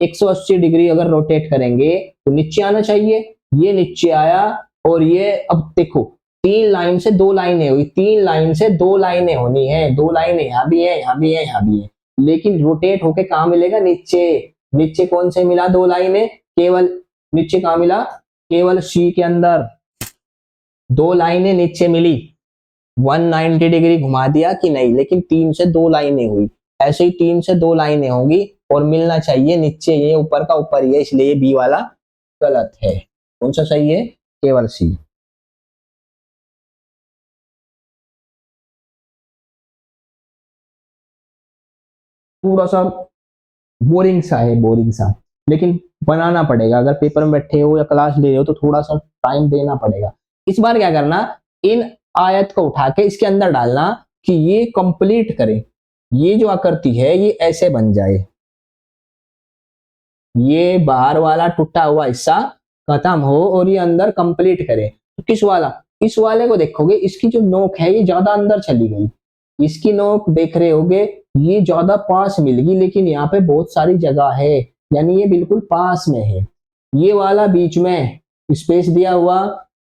180 डिग्री अगर रोटेट करेंगे तो नीचे आना चाहिए, ये नीचे आया। और ये अब देखो, तीन लाइन से दो लाइनें हुई, तीन लाइन से दो लाइनें होनी है, दो लाइनें यहाँ भी है, यहाँ भी है, यहाँ भी है, लेकिन रोटेट होके कहाँ मिलेगा, नीचे। नीचे कौन से मिला, दो लाइनें, केवल नीचे कहाँ मिला, केवल सी के अंदर दो लाइनें नीचे मिली, 190 डिग्री घुमा दिया कि नहीं, लेकिन तीन से दो लाइनें हुई, ऐसे ही तीन से दो लाइनें होंगी और मिलना चाहिए नीचे, ये ऊपर का ऊपर ही है, इसलिए बी वाला गलत है। कौन सा सही है, केवल सी। थोड़ा सा बोरिंग सा है, बोरिंग सा, लेकिन बनाना पड़ेगा, अगर पेपर में बैठे हो या क्लास ले रहे हो तो थोड़ा सा टाइम देना पड़ेगा। इस बार क्या करना, इन आयत को उठा के इसके अंदर डालना कि ये कंप्लीट करे, ये जो आकृति है ये ऐसे बन जाए, ये बाहर वाला टूटा हुआ हिस्सा खत्म हो और ये अंदर कंप्लीट करे। तो किस वाला, इस वाले को देखोगे, इसकी जो नोक है ये ज्यादा अंदर चली गई, इसकी नोक देख रहे होगे, ये ज्यादा पास मिल गई, लेकिन यहाँ पे बहुत सारी जगह है, यानी ये बिल्कुल पास में है। ये वाला बीच में स्पेस दिया हुआ,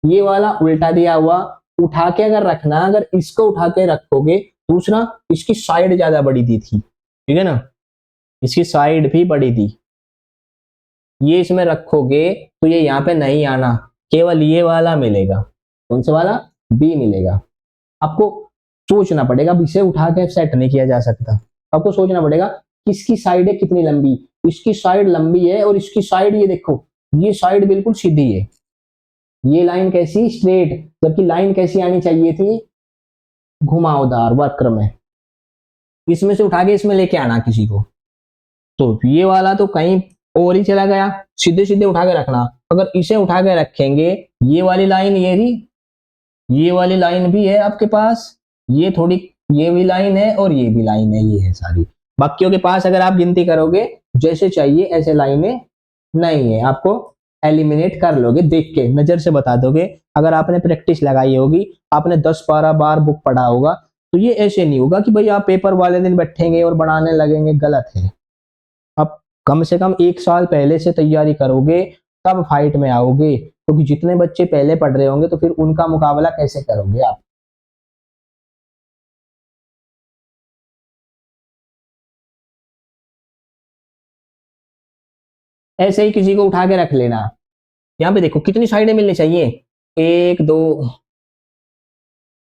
ये वाला उल्टा दिया हुआ, उठा के अगर रखना, अगर इसको उठा के रखोगे, दूसरा इसकी साइड ज्यादा बड़ी दी थी, ठीक है ना, इसकी साइड भी बड़ी दी, ये इसमें रखोगे तो ये यहाँ पे नहीं आना, केवल ये वाला मिलेगा, कौन सा वाला, बी मिलेगा। आपको सोचना पड़ेगा, इसे उठा के सेट नहीं किया जा सकता, आपको सोचना पड़ेगा किसकी साइड है कितनी लंबी, इसकी साइड लंबी है और इसकी साइड ये देखो, ये साइड बिल्कुल सीधी है, ये लाइन कैसी, स्ट्रेट, जबकि लाइन कैसी आनी चाहिए थी, घुमावदार वक्र में, इसमें से उठा के इसमें लेके आना किसी को, तो ये वाला तो कहीं और ही चला गया, सीधे सीधे उठा के रखना। अगर इसे उठा के रखेंगे, ये वाली लाइन ये रही, ये वाली लाइन भी है आपके पास, ये थोड़ी, ये भी लाइन है और ये भी लाइन है, ये है सारी, बाकियों के पास अगर आप गिनती करोगे जैसे चाहिए ऐसे लाइनें नहीं है, आपको एलिमिनेट कर लोगे, देख के नजर से बता दोगे, अगर आपने प्रैक्टिस लगाई होगी, आपने 10-12 बार बुक पढ़ा होगा, तो ये ऐसे नहीं होगा कि भाई आप पेपर वाले दिन बैठेंगे और बनाने लगेंगे, गलत है। आप कम से कम एक साल पहले से तैयारी करोगे तब फाइट में आओगे, क्योंकि जितने बच्चे पहले पढ़ रहे होंगे तो फिर उनका मुकाबला कैसे करोगे आप। ऐसे ही किसी को उठा के रख लेना, यहाँ पे देखो कितनी साइडें मिलनी चाहिए, एक दो,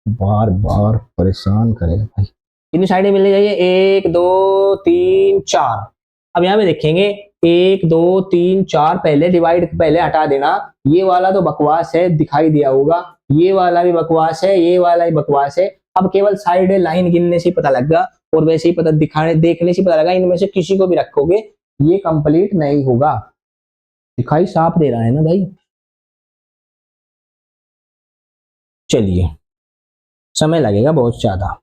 बार बार परेशान करेगा भाई, कितनी साइडें मिलनी चाहिए, एक दो तीन चार। अब यहाँ पे देखेंगे, एक दो तीन चार, पहले डिवाइड पहले हटा देना, ये वाला तो बकवास है, दिखाई दिया होगा, ये वाला भी बकवास है, ये वाला भी बकवास है, अब केवल साइड लाइन गिनने से पता लग गया और वैसे ही पता दिखाने देखने से पता लगा, इनमें से किसी को भी रखोगे ये कंप्लीट नहीं होगा, दिखाई साफ दे रहा है ना भाई। चलिए, समय लगेगा बहुत ज्यादा।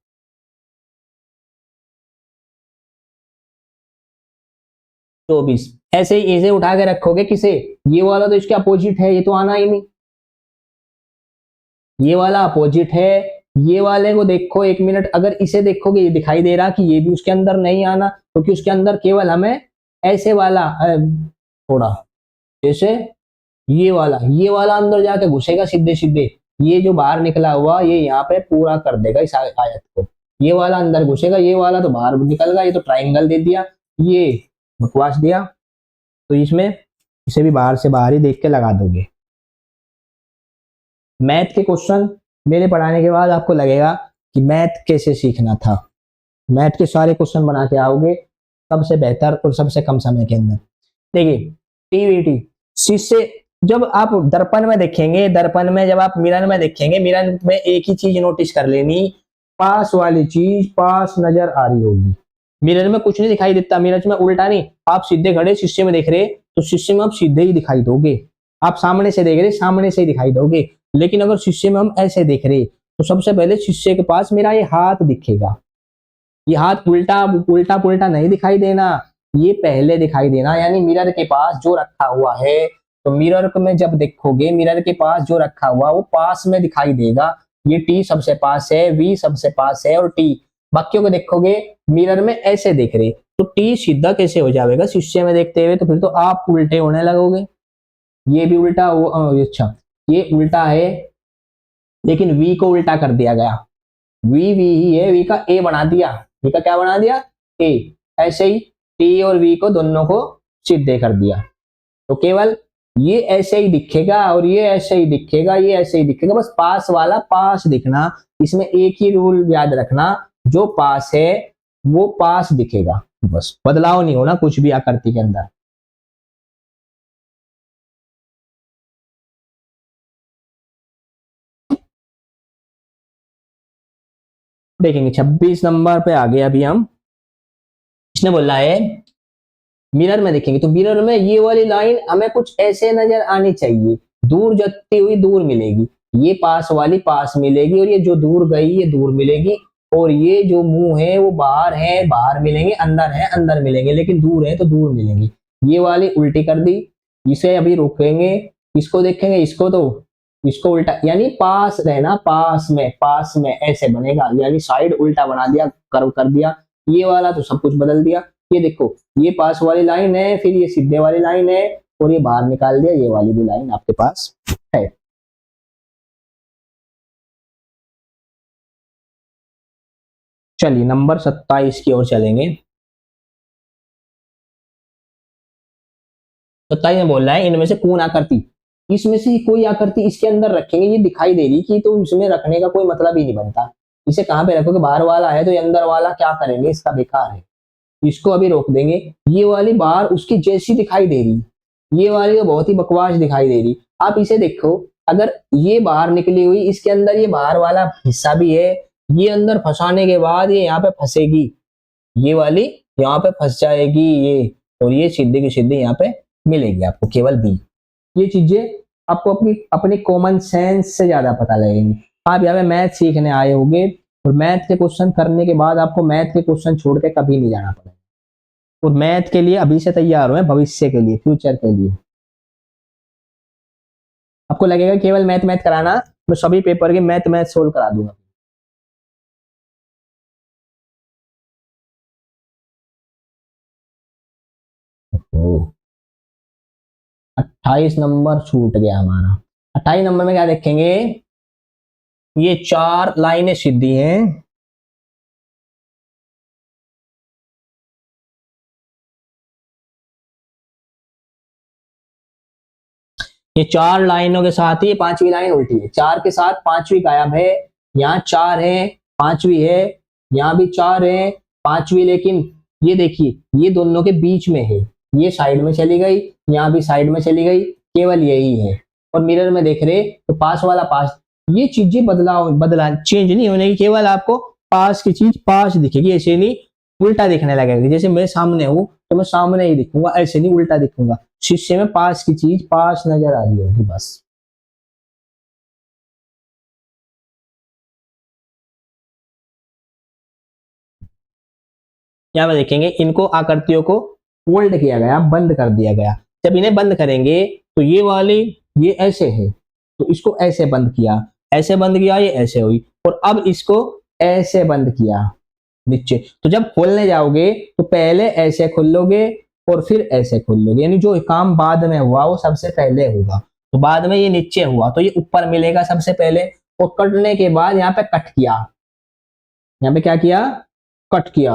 24, ऐसे ही इसे उठा के रखोगे किसे, ये वाला तो इसके अपोजिट है, ये तो आना ही नहीं, ये वाला अपोजिट है, ये वाले को देखो एक मिनट, अगर इसे देखोगे ये दिखाई दे रहा कि ये भी उसके अंदर नहीं आना, क्योंकि उसके अंदर केवल हमें ऐसे वाला थोड़ा जैसे ये वाला अंदर जाके घुसेगा सीधे सीधे, ये जो बाहर निकला हुआ ये यहाँ पे पूरा कर देगा इस आयत को, ये वाला अंदर घुसेगा, ये वाला तो बाहर निकल गया, ये तो ट्राइंगल दे दिया, ये बकवास दिया। तो इसमें इसे भी बाहर से बाहर ही देख के लगा दोगे। मैथ के क्वेश्चन मेरे पढ़ाने के बाद आपको लगेगा कि मैथ कैसे सीखना था, मैथ के सारे क्वेश्चन बना के आओगे सबसे बेहतर और सबसे कम समय के अंदर। देखिए टीवीटी शीशे, जब आप दर्पण में देखेंगे, दर्पण में जब आप मिरर में देखेंगे, मिरर में एक ही चीज नोटिस कर लेनी, पास वाली चीज पास नजर आ रही होगी। मिरर में कुछ नहीं दिखाई देता, मिरर में उल्टा नहीं, आप सीधे खड़े शीशे में देख रहे तो शीशे में आप सीधे ही दिखाई दोगे, आप सामने से देख रहे सामने से ही दिखाई दोगे। लेकिन अगर शीशे में हम ऐसे देख रहे तो सबसे पहले शीशे के पास मेरा ये हाथ दिखेगा, ये हाथ उल्टा उल्टा पुल्टा नहीं दिखाई देना, ये पहले दिखाई देना। यानी मिरर के पास जो रखा हुआ है, तो मिरर में जब देखोगे मिरर के पास जो रखा हुआ वो पास में दिखाई देगा। ये टी सबसे पास है, वी सबसे पास है और टी, बाकियों को देखोगे मिरर में ऐसे देख रहे तो टी सीधा कैसे हो जाएगा शीशे में देखते हुए, तो फिर तो आप उल्टे होने लगोगे। ये भी उल्टा अच्छा ये उल्टा है, लेकिन वी को उल्टा कर दिया गया, वी वी ही है, वी का ए बना दिया, वी का क्या बना दिया ए। ऐसे ही टी और वी को दोनों को सीधे कर दिया, तो केवल ये ऐसे ही दिखेगा और ये ऐसे ही दिखेगा, ये ऐसे ही दिखेगा, बस पास वाला पास दिखना। इसमें एक ही रूल याद रखना, जो पास है वो पास दिखेगा, बस बदलाव नहीं होना कुछ भी आकृति के अंदर। देखेंगे 26 नंबर पे आगे अभी हम, इसने बोला है मिरर में देखेंगे तो मिरर में ये वाली लाइन हमें कुछ ऐसे नजर आनी चाहिए, दूर जाती हुई दूर मिलेगी, ये पास वाली पास मिलेगी और ये जो दूर गई ये दूर मिलेगी, और ये जो मुंह है वो बाहर है बाहर मिलेंगे, अंदर है अंदर मिलेंगे, लेकिन दूर है तो दूर मिलेंगी। ये वाली उल्टी कर दी, इसे अभी रोकेंगे, इसको देखेंगे, इसको तो इसको उल्टा, यानी पास रहना, पास में ऐसे बनेगा, यानी साइड उल्टा बना दिया, कर्व कर दिया। ये वाला तो सब कुछ बदल दिया, ये देखो ये पास वाली लाइन है, फिर ये सीधे वाली लाइन है और ये बाहर निकाल दिया, ये वाली भी लाइन आपके पास है। चलिए नंबर 27 की ओर चलेंगे। 27 में बोल रहा है इनमें से कौन आकृति, इसमें से कोई आकृति इसके अंदर रखेंगे, ये दिखाई दे रही कि तो इसमें रखने का कोई मतलब ही नहीं बनता, इसे कहां पे रखोगे, बाहर वाला है तो ये अंदर वाला क्या करेंगे, इसका बेकार है, इसको अभी रोक देंगे। ये वाली बाहर उसकी जैसी दिखाई दे रही, ये वाली तो बहुत ही बकवास दिखाई दे रही। आप इसे देखो, अगर ये बाहर निकली हुई, इसके अंदर ये बाहर वाला हिस्सा भी है, ये अंदर फंसाने के बाद ये यहाँ पे फंसेगी, ये वाली यहाँ पे फंस जाएगी ये, और ये सीधे की सीधे यहाँ पे मिलेगी आपको केवल बी। ये चीजें आपको अपनी अपने कॉमन सेंस से ज्यादा पता लगेंगी। आप यहाँ पे मैथ सीखने आए होंगे और मैथ के क्वेश्चन करने के बाद आपको मैथ के क्वेश्चन छोड़ के कभी नहीं जाना पड़ेगा, और मैथ के लिए अभी से तैयार हो, भविष्य के लिए, फ्यूचर के लिए। आपको लगेगा केवल मैथ मैथ कराना, मैं सभी पेपर के मैथ मैथ सोल्व करा दूंगा। ओह 28 नंबर छूट गया हमारा। 28 नंबर में क्या देखेंगे, ये चार लाइनें सीधी हैं, ये चार लाइनों के साथ ही पांचवी लाइन उल्टी है, चार के साथ पांचवी गायब है, यहाँ चार है पांचवी है, यहाँ भी चार है पांचवी, लेकिन ये देखिए ये दोनों के बीच में है, ये साइड में चली गई, यहाँ भी साइड में चली गई, केवल यही है। और मिरर में देख रहे तो पास वाला पास, ये चीजें बदला चेंज नहीं होने की, केवल आपको पास की चीज पास दिखेगी, ऐसे नहीं उल्टा दिखने लगेगा। जैसे मैं सामने हूं तो मैं सामने ही दिखूंगा, ऐसे नहीं उल्टा दिखूंगा, शीशे में पास की चीज पास नजर आ रही होगी बस। यहाँ पे देखेंगे इनको आकृतियों को फोल्ड किया गया, बंद कर दिया गया। जब इन्हें बंद करेंगे तो ये वाली ये ऐसे है तो इसको ऐसे बंद किया, ऐसे बंद किया, ये ऐसे हुई, और अब इसको ऐसे बंद किया नीचे। तो जब खोलने जाओगे तो पहले ऐसे खोलोगे और फिर ऐसे खोल लोगे, यानी जो काम बाद में हुआ वो सबसे पहले होगा। तो बाद में ये नीचे हुआ तो ये ऊपर मिलेगा सबसे पहले, और कटने के बाद यहाँ पे कट किया, यहाँ पे क्या किया, कट किया।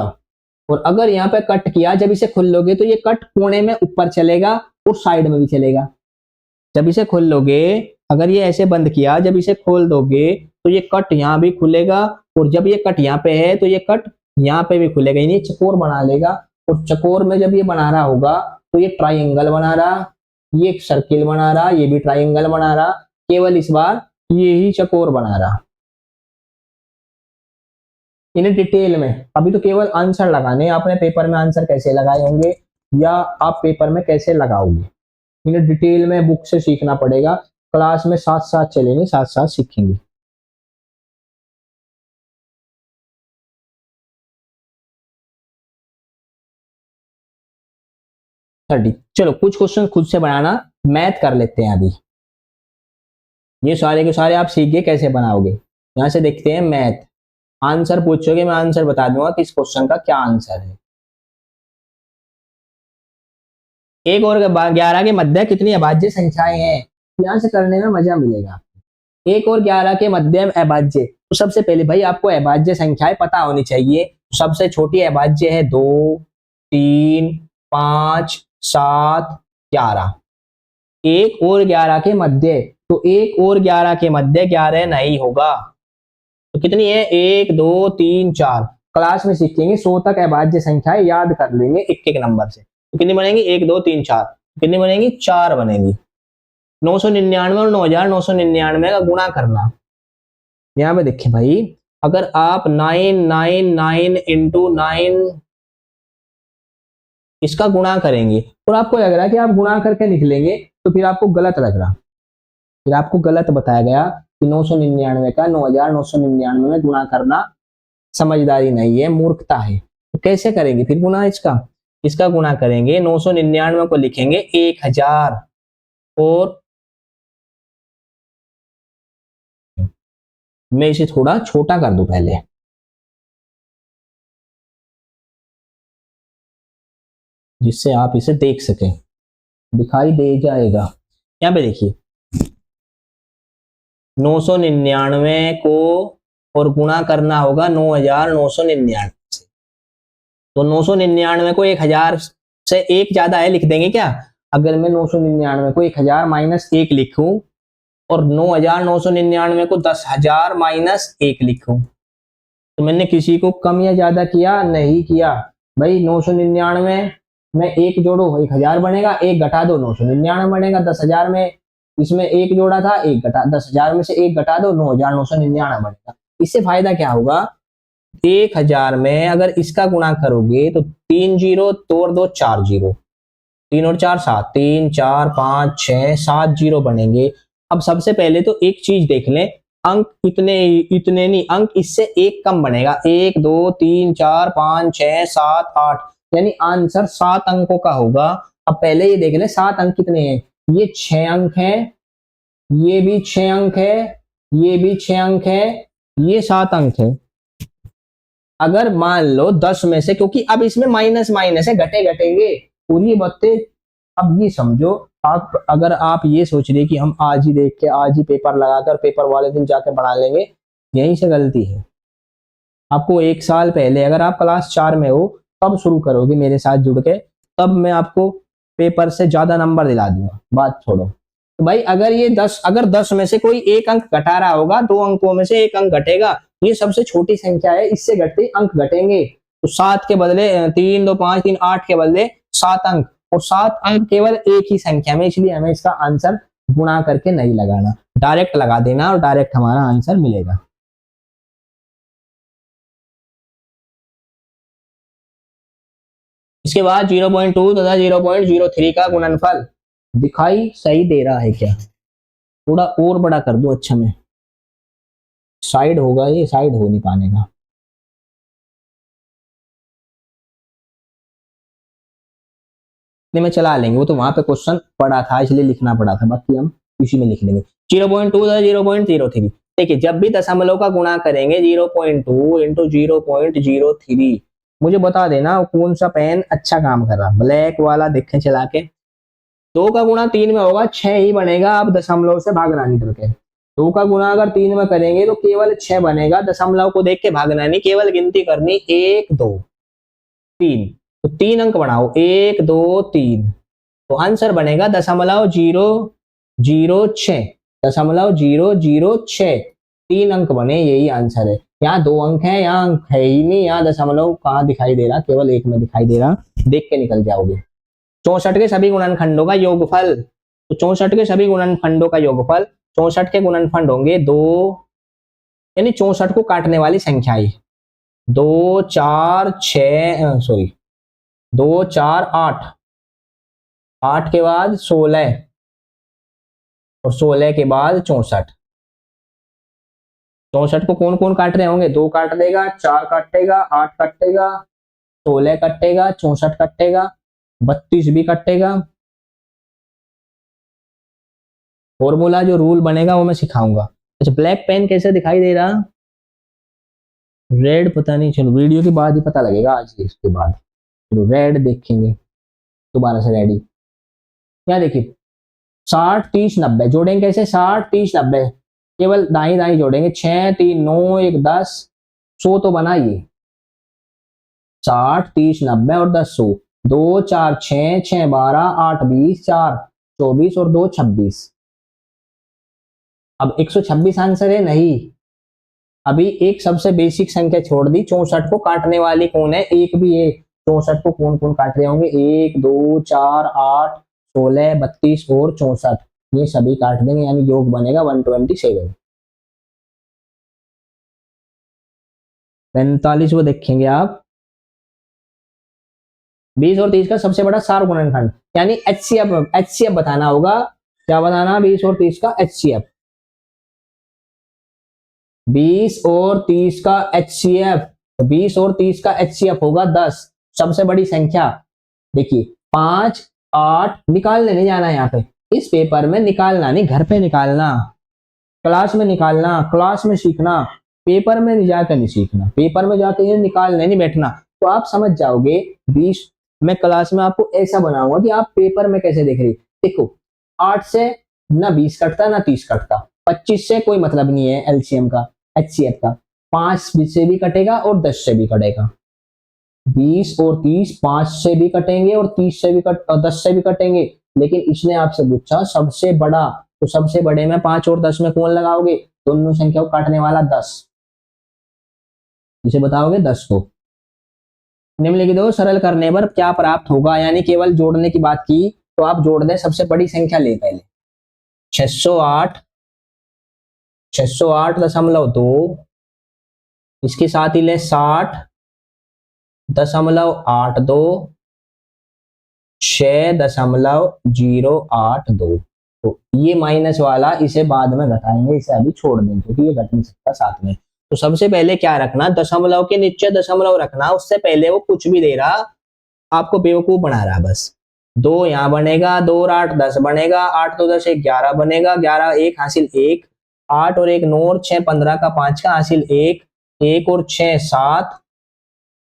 और अगर यहाँ पे कट किया, जब इसे खोल लोगे तो ये कट कोने में ऊपर चलेगा और साइड में भी चलेगा। जब इसे खोल लोगे, अगर ये ऐसे बंद किया, जब इसे खोल दोगे तो ये कट यहाँ भी खुलेगा, और जब ये कट यहाँ पे है तो ये कट यहाँ पे भी खुलेगा, यानी चकोर बना लेगा। और चकोर में जब ये बना रहा होगा तो ये ट्राइंगल बना रहा, ये सर्किल बना रहा, ये भी ट्राइंगल बना रहा, केवल इस बार ये ही चकोर बना रहा। इन्हें डिटेल में अभी तो केवल आंसर लगाने, आपने पेपर में आंसर कैसे लगाए होंगे या आप पेपर में कैसे लगाओगे, इन्हें डिटेल में बुक से सीखना पड़ेगा। क्लास में साथ साथ चलेंगे, साथ साथ सीखेंगे। चलो कुछ क्वेश्चन खुद से बनाना, मैथ कर लेते हैं अभी। ये सारे के सारे आप सीख गए कैसे बनाओगे। यहां से देखते हैं मैथ, आंसर पूछोगे मैं आंसर बता दूंगा कि इस क्वेश्चन का क्या आंसर है। 1 और 11 के मध्य कितनी अभाज्य संख्याएं हैं, यहां से करने में मजा मिलेगा। 1 और 11 के मध्य अभाज्य, तो सबसे पहले भाई आपको अभाज्य संख्याएं पता होनी चाहिए। सबसे छोटी अभाज्य है 2, 3, 5, 7, 11। 1 और 11 के मध्य, तो 1 और 11 के मध्य 11 नहीं होगा, तो कितनी है 1, 2, 3, 4। क्लास में सीखेंगे 100 तक अभाज्य संख्याएं याद कर लेंगे एक एक नंबर से। तो कितनी बनेगी 1, 2, 3, 4, कितनी बनेगी 4 बनेगी। 999 और 9999 का गुणा करना। यहाँ पे देखिए भाई, अगर आप 999 इंटू 9 इसका गुणा करेंगे और आपको लग रहा है कि आप गुणा करके निकलेंगे, तो फिर आपको गलत लग रहा, फिर आपको गलत बताया गया कि 999 का 9999 में गुणा करना समझदारी नहीं है, मूर्खता है। तो कैसे करेंगे फिर गुणा इसका गुणा करेंगे, 999 को लिखेंगे 1000 और मैं इसे थोड़ा छोटा कर दूं पहले, जिससे आप इसे देख सकें, दिखाई दे जाएगा। यहाँ पे देखिए 999 को और गुणा करना होगा 9999 से, तो 999 को 1000 से एक ज्यादा है लिख देंगे क्या। अगर मैं 999 को 1000 माइनस 1 लिखूं और 9999 को 10,000 माइनस 1 लिखूं, तो मैंने किसी को कम या ज्यादा किया, नहीं किया भाई। 999 में 1 जोड़ो 1000 बनेगा, 1 घटा दो 999 बनेगा। 10,000 में इसमें 1 जोड़ा था, 1 घटा 10,000 में से 1 घटा दो 9,999 बनेगा। इससे फायदा क्या होगा, 1000 में अगर इसका गुणा करोगे तो 3 जीरो तोड़ दो 4 जीरो, 3 और 4 7, 3, 4, 5, 6, 7 जीरो बनेंगे। अब सबसे पहले तो एक चीज देख लें, अंक इतने नहीं, अंक इससे एक कम बनेगा, 1, 2, 3, 4, 5, 6, 7, 8, यानी आंसर 7 अंकों का होगा। अब पहले ये देख लें 7 अंक कितने हैं, ये 6 अंक है, ये भी 6 अंक है, ये भी 6 अंक है, ये 7 अंक है। अगर मान लो 10 में से, क्योंकि अब इसमें माइनस माइनस है, घटे घटेंगे पूरी बातें। अब ये समझो, आप अगर आप ये सोच रहे कि हम आज ही देख के आज ही पेपर लगाकर पेपर वाले दिन जाके बना लेंगे, यहीं से गलती है। आपको 1 साल पहले, अगर आप क्लास 4 में हो तब शुरू करोगे मेरे साथ जुड़ के, तब मैं आपको पेपर से ज्यादा नंबर दिला दूंगा, बात छोड़ो। तो भाई अगर ये 10, अगर 10 में से कोई एक अंक घटा रहा होगा, 2 अंकों में से एक अंक घटेगा, ये सबसे छोटी संख्या है, इससे घटते अंक घटेंगे। तो 7 के बदले 3, 2, 5, 3, 8 के बदले 7 अंक, और 7 अंक केवल एक ही संख्या में, इसलिए हमें इसका आंसर गुणा करके नहीं लगाना, डायरेक्ट लगा देना और डायरेक्ट हमारा आंसर मिलेगा। इसके बाद 0.2 तथा 0.03 का गुणनफल दिखाई सही दे रहा है क्या, थोड़ा और बड़ा कर दो, अच्छा में साइड होगा, ये साइड हो नहीं पाने का। नहीं में चला लेंगे, वो तो वहां पे क्वेश्चन पड़ा था इसलिए लिखना पड़ा था, बाकी हम इसी में लिख लेंगे। 0.2 तथा 0.03, देखिए जब भी दशमलव का गुणा करेंगे 0.2 इंटू 0.03, मुझे बता देना कौन सा पेन अच्छा काम कर रहा, ब्लैक वाला देखें चला के, 2 का गुणा 3 में होगा 6 ही बनेगा, आप दशमलव से भागना नहीं डर के। 2 का गुणा अगर 3 में करेंगे तो केवल 6 बनेगा, दशमलव को देख के भागना नहीं, केवल गिनती करनी 1 2 3। तो 3 अंक बढ़ाओ 1 2 3, तो आंसर बनेगा 0.006, 0.006। 3 अंक बने, यही आंसर है। यहाँ 2 अंक है, यहाँ अंक है ही नहीं, यहाँ दशमलव कहाँ दिखाई दे रहा, केवल 1 में दिखाई दे रहा, देख के निकल जाओगे। 64 के सभी गुणनखंडों का योगफल, तो 64 के सभी गुणनखंडों का योगफल, 64 के गुणनखंड होंगे 2, यानी 64 को काटने वाली संख्याएं 2 4 6, सॉरी 2 4 8, 8 के बाद 16 और 16 के बाद 64। 64 को कौन कौन काट रहे होंगे, 2 काट देगा, 4 काटेगा, 8 काटेगा, 16 कटेगा, 64 कटेगा, 32 भी कटेगा। फॉर्मूला जो रूल बनेगा वो मैं सिखाऊंगा। अच्छा, ब्लैक पेन कैसे दिखाई दे रहा, रेड पता नहीं, चलो वीडियो के बाद ही पता लगेगा, आज के इसके बाद। चलो रेड देखेंगे दोबारा से, रेडी। यहाँ देखिए 60 30 90 जोड़ेंगे कैसे, 60 30 90 केवल दाई दाई जोड़ेंगे, 6 3 9 1 10, 100 तो बना ये, 60 30 90 और 10 100, 2 4 6 6 12 8 20 4 24 और 2 26। अब 126 आंसर है नहीं, अभी एक सबसे बेसिक संख्या छोड़ दी, 64 को काटने वाली कौन है, एक भी है। 64 को कौन कौन काट रहे होंगे, 1 2 4 8 16 32 और 64, ये सभी काट देंगे, यानी योग बनेगा 127। 45 वो देखेंगे आप, 20 और 30 का सबसे बड़ा सार गुणनखंड, यानी एचसीएफ बताना होगा। क्या बताना, 20 और 30 का एचसीएफ, 20 और 30 का एचसीएफ, 20 और 30 का एचसीएफ होगा 10, सबसे बड़ी संख्या। देखिए 5 8 निकालने नहीं जाना, यहाँ पे इस पेपर में निकालना नहीं, घर पे निकालना, क्लास में निकालना, क्लास में सीखना, पेपर में जाकर नहीं सीखना, पेपर में जाकर ये निकालने नहीं बैठना। तो आप समझ जाओगे 20, मैं क्लास में आपको ऐसा बनाऊंगा कि आप पेपर में कैसे देख रही। देखो 8 से ना 20 कटता ना 30 कटता, 25 से कोई मतलब नहीं है एलसीएम का, एचसीएफ का, 5 से भी कटेगा और 10 से भी कटेगा, 20 और 30 5 से भी कटेंगे और 30 से भी 10 से भी कटेंगे। लेकिन इसने आपसे पूछा सबसे बड़ा, तो सबसे बड़े में 5 और 10 में कौन लगाओगे, दोनों संख्या को काटने वाला 10, इसे बताओगे 10 को। निम्नलिखित दो सरल करने पर क्या प्राप्त होगा, यानी केवल जोड़ने की बात की तो आप जोड़ दें, सबसे बड़ी संख्या ले पहले 608, 608.2, इसके साथ ही ले 60.82, 6.082। तो ये माइनस वाला इसे बाद में घटाएंगे, इसे अभी छोड़ देंगे क्योंकि ये घट नहीं सकता साथ में। तो सबसे पहले क्या रखना, दशमलव के नीचे दशमलव रखना, उससे पहले वो कुछ भी दे रहा, आपको बेवकूफ बना रहा बस। 2 यहाँ बनेगा, 2 और 8 10 बनेगा, 8 तो 10 1 11 बनेगा, 11 1 हासिल 1, 8 और 1 9 और 6 15 का 5 का हासिल 1, 1 और 6 7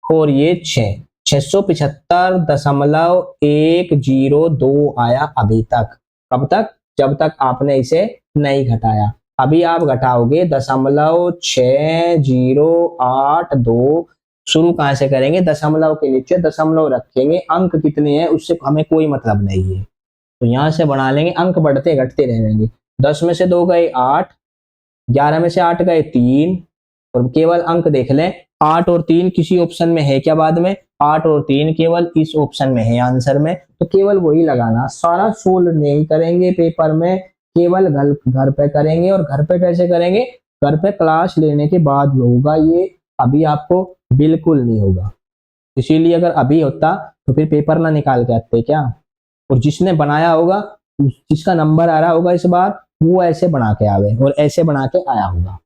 और ये 6, 675.102 आया अभी तक। कब तक, जब तक आपने इसे नहीं घटाया। अभी आप घटाओगे 0.6082, शुरू कहां से करेंगे, दशमलव के नीचे दशमलव रखेंगे, अंक कितने हैं उससे हमें कोई मतलब नहीं है, तो यहां से बना लेंगे, अंक बढ़ते घटते रहेंगे। 10 में से 2 गए 8, 11 में से 8 गए 3, और केवल अंक देख लें 8 और 3 किसी ऑप्शन में है क्या, बाद में 8 और 3 केवल इस ऑप्शन में है आंसर में, तो केवल वही लगाना, सारा सोल्व नहीं करेंगे पेपर में, केवल घर पे करेंगे। और घर पे कैसे करेंगे, घर पे क्लास लेने के बाद होगा ये, अभी आपको बिल्कुल नहीं होगा। इसीलिए अगर अभी होता तो फिर पेपर ना निकाल के आते क्या, और जिसने बनाया होगा, जिसका नंबर आ रहा होगा इस बार, वो ऐसे बना के आवे और ऐसे बना के आया होगा।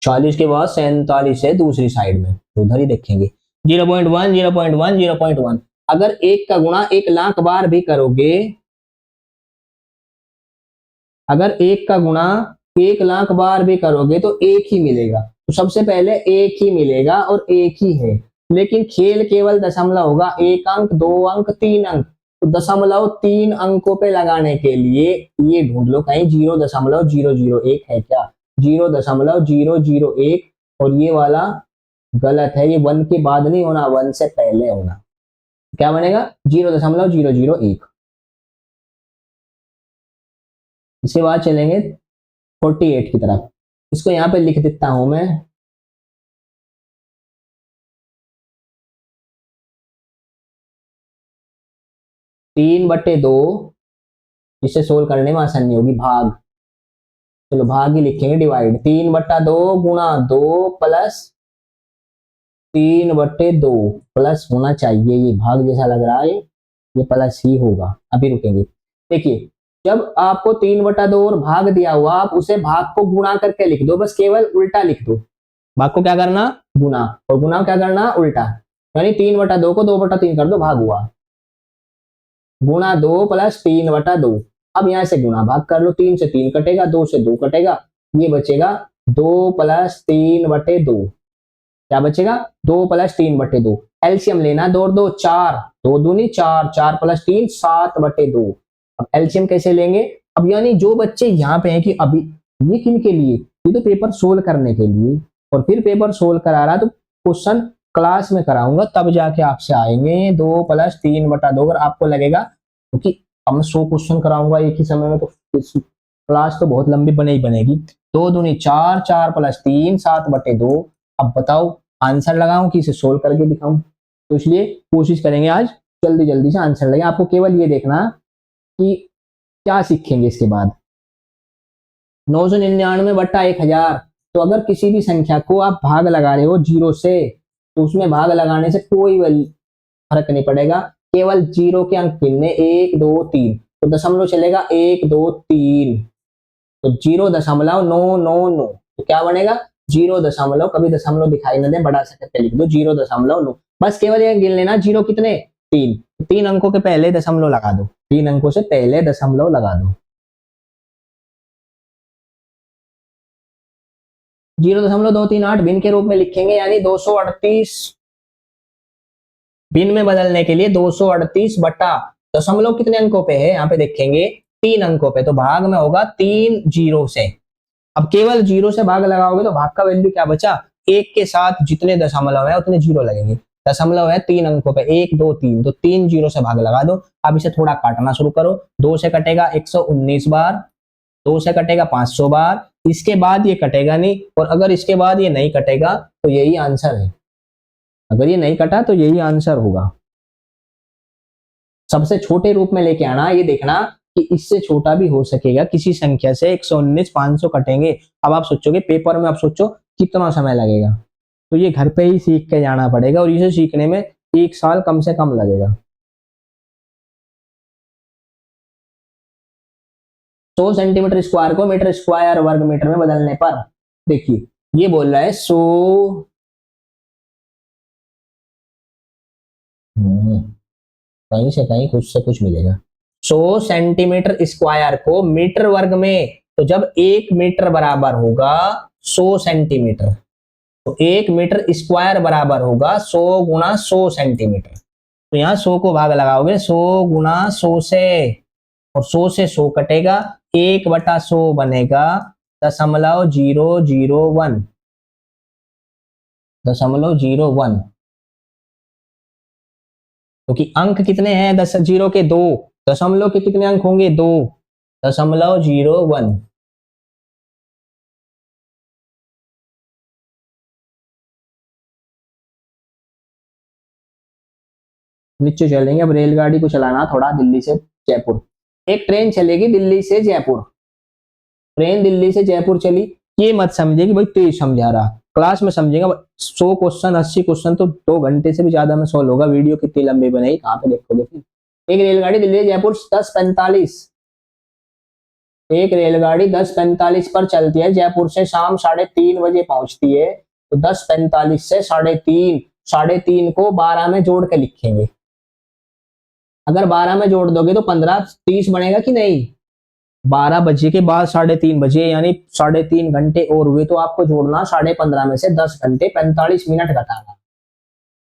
चालीस के बाद 47 है दूसरी साइड में, तो उधर ही देखेंगे। 0.1 0.1 0.1, अगर 1 का गुणा 1 लाख बार भी करोगे, अगर 1 का गुणा 1 लाख बार भी करोगे तो एक ही मिलेगा। तो सबसे पहले एक ही मिलेगा और एक ही है, लेकिन खेल केवल दशमलव होगा, 1 अंक, 2 अंक, 3 अंक। तो दशमलव 3 अंकों पे लगाने के लिए ये ढूंढ लो कहीं 0.001 है क्या, 0.001। और ये वाला गलत है, ये 1 के बाद नहीं होना, 1 से पहले होना। क्या बनेगा 0.001। इसके बाद चलेंगे 48 की तरफ। इसको यहाँ पे लिख देता हूं मैं, 3/2। इसे सोल्व करने में आसानी होगी, भाग। चलो भाग ही लिखेंगे, डिवाइड 3/2 गुणा 2 प्लस 3/2 प्लस होना चाहिए, ये भाग जैसा लग रहा है, ये प्लस ही होगा। अभी रुकेंगे, देखिए जब आपको 3/2 और भाग दिया हुआ, आप उसे भाग को गुणा करके लिख दो, बस केवल उल्टा लिख दो। भाग को क्या करना, गुना, और गुना क्या करना, उल्टा। यानी 3/2 को 2/3 कर दो, भाग हुआ। गुणा 2 प्लस 3/2। अब यहां से गुणा भाग कर लो, 3 से 3 कटेगा, 2 से 2 कटेगा, ये बचेगा 2 प्लस 3/2। क्या बचेगा, 2 प्लस 3/2। एलसीएम लेना, 2 और 2 4, 2 दूनी 4, 4 प्लस 3 7/2। अब एलसीएम कैसे लेंगे, अब यानी जो बच्चे यहाँ पे हैं कि अभी ये किन के लिए, ये तो पेपर सोल्व करने के लिए, और फिर पेपर सोल्व करा रहा तो क्वेश्चन क्लास में कराऊंगा तब जाके आपसे आएंगे। 2 प्लस 3/2 अगर आपको लगेगा क्योंकि अब मैं 100 क्वेश्चन कराऊंगा एक ही समय में तो क्लास तो बहुत लंबी बने ही बनेगी। 2 दूनी 4, 4 प्लस 3 7/2। अब बताओ आंसर लगाऊं कि इसे सोल्व करके दिखाऊं, तो इसलिए कोशिश करेंगे आज जल्दी जल्दी से आंसर लगे। आपको केवल ये देखना कि क्या सीखेंगे इसके बाद। 999/1000। तो अगर किसी भी संख्या को आप भाग लगा रहे हो जीरो से, तो उसमें भाग लगाने से कोई फर्क नहीं पड़ेगा, केवल जीरो के अंक गिनने 1 2 3। तो दशमलव चलेगा 1 2 3, तो 0.999। तो क्या बनेगा 0, कभी दशमलव दिखाई न दे बड़ा सा करके लिख दो 0.9। बस केवल ये गिन लेना, जीरो कितने 3, 3 अंकों के पहले दशमलव लगा दो, 3 अंकों से पहले दशमलव लगा दो। 0.238 भिन्न के रूप में लिखेंगे, यानी 238 भिन्न में बदलने के लिए 238 बटा दशमलव कितने अंकों पे है, यहाँ पे देखेंगे 3 अंकों पे, तो भाग में होगा 3 जीरो से। अब केवल जीरो से भाग लगाओगे तो भाग का वैल्यू क्या बचा, एक के साथ जितने दशमलव है उतने जीरो लगेंगे। दशमलव है 3 अंकों पे, 1 2 3, तो 3 जीरो से भाग लगा दो। अब इसे थोड़ा काटना शुरू करो, 2 से कटेगा 119 बार, 2 से कटेगा 500 बार, इसके बाद ये कटेगा नहीं, और अगर इसके बाद ये नहीं कटेगा तो यही आंसर है। अगर ये नहीं कटा तो यही आंसर होगा। सबसे छोटे रूप में लेके आना, ये देखना कि इससे छोटा भी हो सकेगा किसी संख्या से। 119 500 कटेंगे। अब आप सोचोगे पेपर में, आप सोचो कितना समय लगेगा, तो ये घर पे ही सीख के जाना पड़ेगा, और इसे सीखने में 1 साल कम से कम लगेगा। 100 सेंटीमीटर स्क्वायर को मीटर स्क्वायर वर्ग मीटर में बदलने पर, देखिए ये बोल रहा है 100 कहीं से कहीं कुछ से कुछ मिलेगा। 100 सेंटीमीटर स्क्वायर को मीटर वर्ग में, तो जब 1 मीटर बराबर होगा 100 सेंटीमीटर, तो 1 मीटर स्क्वायर बराबर होगा 100 गुणा 100 सेंटीमीटर। तो यहाँ 100 को भाग लगाओगे 100 गुणा 100 से, और 100 से 100 कटेगा, 1/100 बनेगा 0.001, 0.01। क्योंकि अंक कितने हैं, 10 जीरो के 2, दशमलव के कितने अंक होंगे 2, 0.01। नीचे चलेंगे, अब रेलगाड़ी को चलाना थोड़ा दिल्ली से जयपुर। एक ट्रेन चलेगी दिल्ली से जयपुर, ट्रेन दिल्ली से जयपुर चली। ये मत समझिए कि भाई तेज समझा रहा, क्लास में समझेगा। 100 क्वेश्चन 80 क्वेश्चन तो 2 घंटे से भी ज्यादा में सॉल्व होगा, वीडियो कितनी लंबी बनेगी कहाँ पे देखोगे फिर। एक रेलगाड़ी दिल्ली जयपुर 10:45, एक रेलगाड़ी 10:45 पर चलती है, जयपुर से शाम 3:30 बजे पहुंचती है। तो 10:45 से 3:30, 3:30 को 12 में जोड़ के लिखेंगे। अगर 12 में जोड़ दोगे तो 15:30 बनेगा कि नहीं, 12 बजे के बाद 3:30 बजे, यानी 3.5 घंटे और हुए, तो आपको जोड़ना 15.5 में से 10 घंटे 45 मिनट घटाना।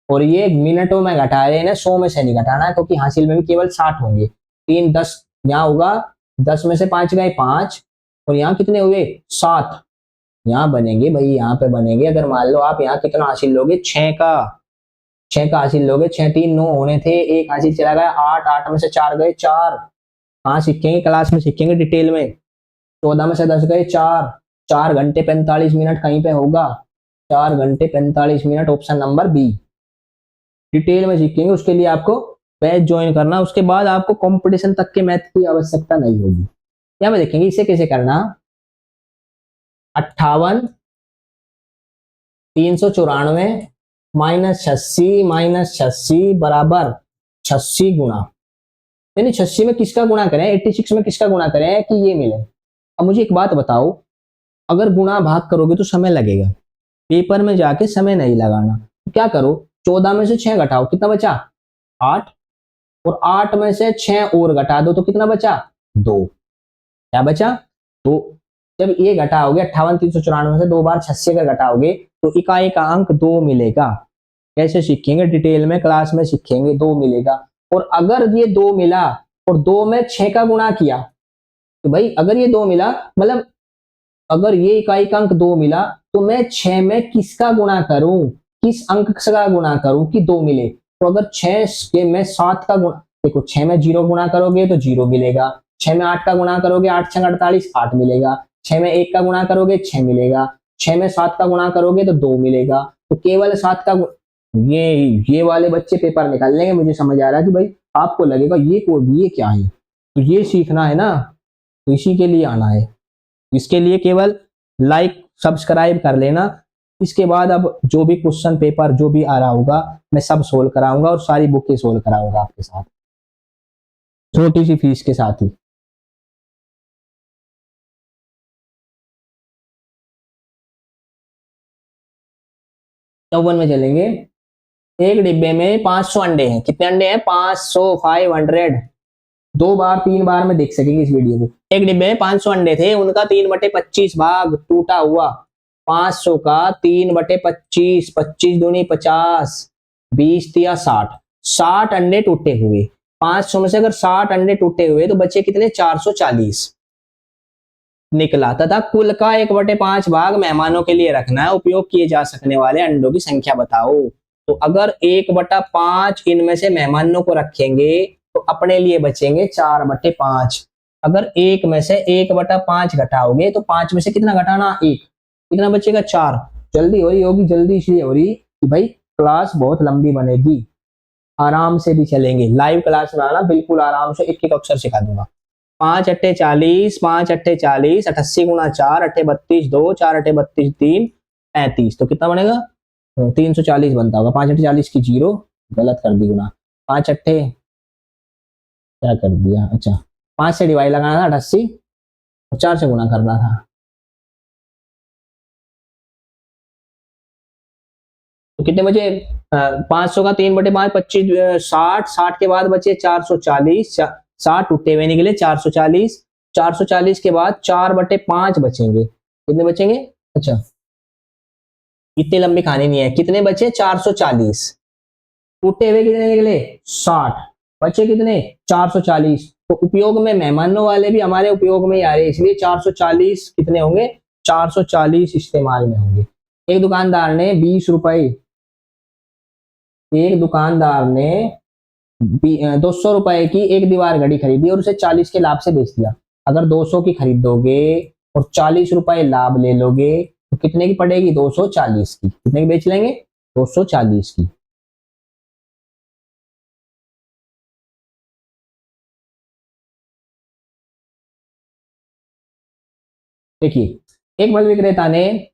और ये मिनटों में घटा रहे हैं, 100 में से नहीं घटाना है, क्योंकि हासिल में भी केवल 60 होंगे। 3 10 यहाँ होगा, 10 में से 5 गए 5, और यहाँ कितने हुए 7। यहाँ बनेंगे भाई, यहाँ पे बनेंगे। अगर मान लो आप यहाँ कितना हासिल लोगे, 6 का, 6 का हासिल लोगे। 6 3 9 होने थे, एक हासिल चला गया 8, 8 में से 4 गए 4। हाँ सीखेंगे, क्लास में सीखेंगे डिटेल में। 14 में से 10 गए 4, 4 घंटे 45 मिनट कहीं पे होगा, 4 घंटे 45 minute, option number B. Detail में सीखेंगे, उसके लिए आपको बैच ज्वाइन करना। उसके बाद आपको कंपटीशन तक के मैथ की आवश्यकता नहीं होगी। यहाँ में देखेंगे इसे कैसे करना। 58 394 -86 बराबर 86 गुना, यानी 86 में किसका गुणा करें, 86 में किसका गुणा करें कि ये मिले। अब मुझे एक बात बताओ, अगर गुणा भाग करोगे तो समय लगेगा, पेपर में जाके समय नहीं लगाना। तो क्या करो, 14 में से 6 घटाओ, कितना बचा 8, और 8 में से 6 और घटा दो तो कितना बचा 2। क्या बचा 2। जब ये घटाओगे 58 394 में से 2 बार 86 का घटाओगे तो इकाई का अंक 2 मिलेगा। कैसे सीखेंगे, डिटेल में क्लास में सीखेंगे, 2 मिलेगा। और अगर ये 2 मिला और 2 में 6 का गुणा किया, तो भाई अगर ये 2 मिला, मतलब अगर ये इकाई का अंक 2 मिला, तो मैं 6 में किसका गुणा करूं, किस अंक का गुणा करूं कि 2 मिले। तो अगर 6 के में 7 का गुणा, देखो 6 में 0 गुणा करोगे तो 0 मिलेगा, 6 में 8 का गुणा करोगे 8 6 48 8 मिलेगा, 6 में 1 का गुणा करोगे 6 मिलेगा, 6 में 7 का गुणा करोगे तो 2 मिलेगा। तो केवल 7 का ये वाले बच्चे पेपर निकाल लेंगे। मुझे समझ आ रहा है कि भाई आपको लगेगा ये क्या है, तो ये सीखना है ना, तो इसी के लिए आना है। इसके लिए केवल लाइक सब्सक्राइब कर लेना। इसके बाद अब जो भी क्वेश्चन पेपर जो भी आ रहा होगा मैं सब सोल्व कराऊंगा, और सारी बुकें सोल्व कराऊंगा आपके साथ, छोटी सी फीस के साथ ही। चौवन में चलेंगे। एक डिब्बे में 500 अंडे हैं। कितने अंडे हैं 500, 500। 2 बार 3 बार में देख सकेंगे इस वीडियो को। एक डिब्बे में 500 अंडे थे, उनका 3/25 भाग टूटा हुआ। 500 का 3/25, 25 दूनी 50, 20 दिया 60, 60 अंडे टूटे हुए। 500 में से अगर 60 अंडे टूटे हुए तो बचे कितने 440 निकला, तथा कुल का 1/5 भाग मेहमानों के लिए रखना है। उपयोग किए जा सकने वाले अंडों की संख्या बताओ। तो अगर 1/5 इनमें से मेहमानों को रखेंगे तो अपने लिए बचेंगे 4/5। अगर 1 में से 1/5 घटाओगे तो 5 में से कितना घटाना 1, कितना बचेगा 4। जल्दी हो रही होगी, जल्दी इसलिए हो रही कि भाई क्लास बहुत लंबी बनेगी, आराम से भी चलेंगे। लाइव क्लास में आना, बिल्कुल आराम से एक एक अक्षर सिखा दूंगा। 5 अट्ठे 40, 5 अट्ठे 40, 88 गुना 4 अट्ठे 32 2, 4 अट्ठे 32 3, 35। तो कितना बनेगा 340 बनता होगा। 5 अट्ठे 40 की 0, गलत कर दी गुना। 5 अट्ठे क्या कर दिया, अच्छा 5 से डिवाइड लगाना था 88, और 4 से गुना करना था। तो कितने बचे 500 का 3/5 25 60, 60 के बाद बचे 440, 60 टूटे हुए निकले 440, 440 के बाद 4/5 बचेंगे। कितने बचेंगे, अच्छा इतनी लंबी कहानी नहीं है। कितने बचे 440, टूटे हुए कितने निकले 60, बचे कितने 440। तो उपयोग में मेहमानों वाले भी हमारे उपयोग में ही आ रहे हैं, इसलिए 440 कितने होंगे 440 इस्तेमाल में होंगे। एक दुकानदार ने 20 रुपए, एक दुकानदार ने 200 रुपए की एक दीवार घड़ी खरीदी और उसे 40 के लाभ से बेच दिया। अगर 200 की खरीदोगे और 40 रुपए लाभ ले लोगे तो कितने की पड़ेगी 240 की। कितने की बेच लेंगे 240 की। देखिए एक फल विक्रेता ने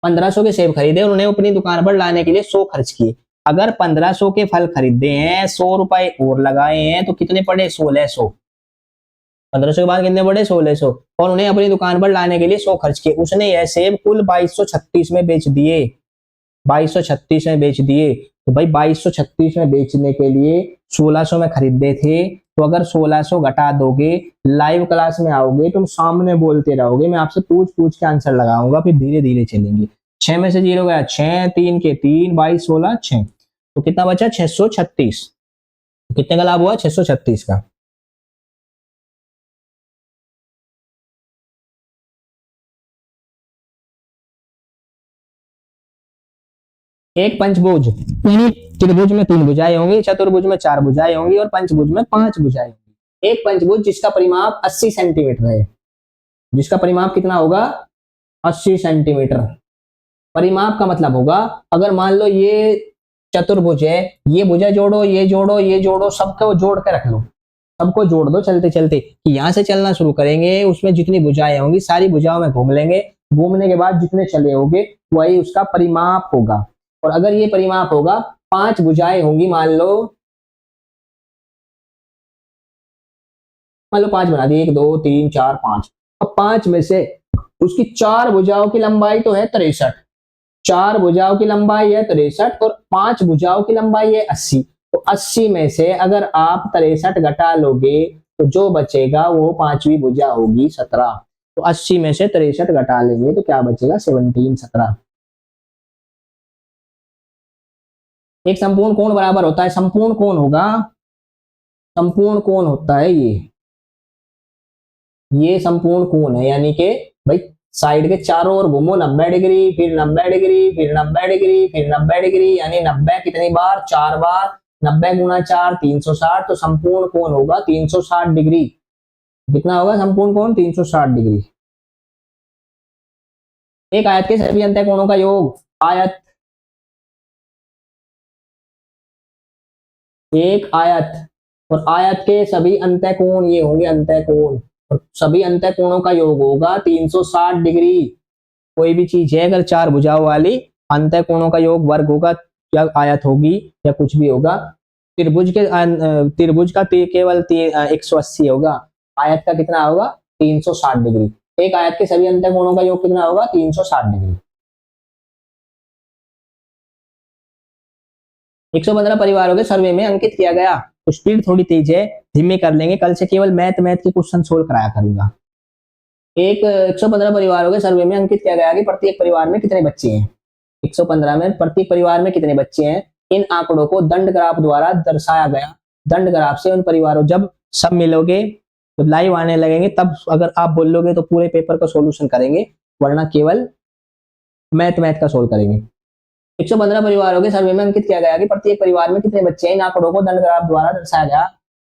1500 के सेब खरीदे और उन्हें अपनी दुकान पर लाने के लिए 100 खर्च किए। अगर 1500 के फल खरीदे हैं, 100 रुपए और लगाए हैं तो कितने पड़े 1600। 1500 के बाद कितने पड़े 1600, और उन्हें अपनी दुकान पर लाने के लिए 100 खर्च किए। उसने यह सेब कुल 2236 में बेच दिए। 2236 में बेच दिए। तो भाई 2236 में बेचने के लिए 1600 में खरीदे थे, तो अगर 1600 घटा दोगे, लाइव क्लास में आओगे, तुम सामने बोलते रहोगे, मैं आपसे पूछ पूछ के आंसर लगाऊंगा, फिर धीरे धीरे चलेंगे। 6 में से 0 गया 6, 3 के 3, 22 16 6, तो कितना बचा 636। कितने का लाभ हुआ 636 का। एक पंचभुज यानी त्रिभुज में 3 भुजाएं होंगी, चतुर्भुज में 4 भुजाएं होंगी और पंचभुज में 5 भुजाएं होंगी। एक पंचभुज जिसका परिमाप 80 सेंटीमीटर है, जिसका परिमाप कितना होगा 80 सेंटीमीटर। परिमाप का मतलब होगा अगर मान लो ये चतुर्भुज है, ये भुजा जोड़ो, ये जोड़ो, ये जोड़ो, सबको जोड़ के रख लो, सबको जोड़ दो चलते चलते, कि यहां से चलना शुरू करेंगे, उसमें जितनी भुजाएं होंगी सारी भुजाओं में घूम लेंगे, घूमने के बाद जितने चले होंगे वही उसका परिमाप होगा। और अगर ये परिमाप होगा 5 भुजाएं होंगी, मान लो 5 बना दी, 1 2 3 4 5। अब 5 में से उसकी 4 भुजाओं की लंबाई तो है 63, 4 भुजाओं की लंबाई है 63 और 5 भुजाओं की लंबाई है 80। तो 80 में से अगर आप 63 घटा लोगे तो जो बचेगा वो 5वीं भुजा होगी 17। तो 80 में से 63 घटा लेंगे तो क्या बचेगा 17 17। एक संपूर्ण कोण बराबर होता है, संपूर्ण कोण होगा, संपूर्ण कोण होता है ये संपूर्ण कोण है, यानी कि भाई साइड के चारों ओर घूमो 90 डिग्री, फिर 90 डिग्री, फिर 90 डिग्री, फिर 90 डिग्री, यानी 90 कितनी बार 4 बार, 90 गुना 4 360, तो संपूर्ण कोण होगा 360 डिग्री। कितना होगा संपूर्ण कोण 360 डिग्री। एक आयत के सभी अंतः कोणों का योग, आयत, एक आयत और आयत के सभी अंतः कोण ये होंगे अंतः कोण, और सभी अंतः कोणों का योग होगा 360 डिग्री। कोई भी चीज है अगर 4 भुजाओं वाली, अंतः कोणों का योग वर्ग होगा या आयत होगी या कुछ भी होगा। त्रिभुज का केवल 180 होगा, आयत का कितना होगा 360 डिग्री। एक आयत के सभी अंतः कोणों का योग कितना होगा 360 डिग्री। 115 परिवारों के सर्वे में अंकित किया गया। तो स्पीड थोड़ी तेज है, धीमे कर लेंगे, कल से केवल मैथ के क्वेश्चन सोल्व कराया करूंगा। 115 परिवारों के सर्वे में अंकित किया गया कि प्रत्येक परिवार में कितने बच्चे हैं। 115 में प्रत्येक परिवार में कितने बच्चे हैं, इन आंकड़ों को दंड ग्राफ द्वारा दर्शाया गया। दंड ग्राफ से उन परिवारों, जब सब मिलोगे जब लाइव आने लगेंगे तब अगर आप बोलोगे तो पूरे पेपर का सोल्यूशन करेंगे, वरना केवल मैथ का सोल्व करेंगे। 115 परिवारों के सर्वे में अंकित किया गया कि प्रत्येक परिवार में कितने बच्चे हैं, इन आंकड़ों को दंड ग्राफ द्वारा दर्शाया गया।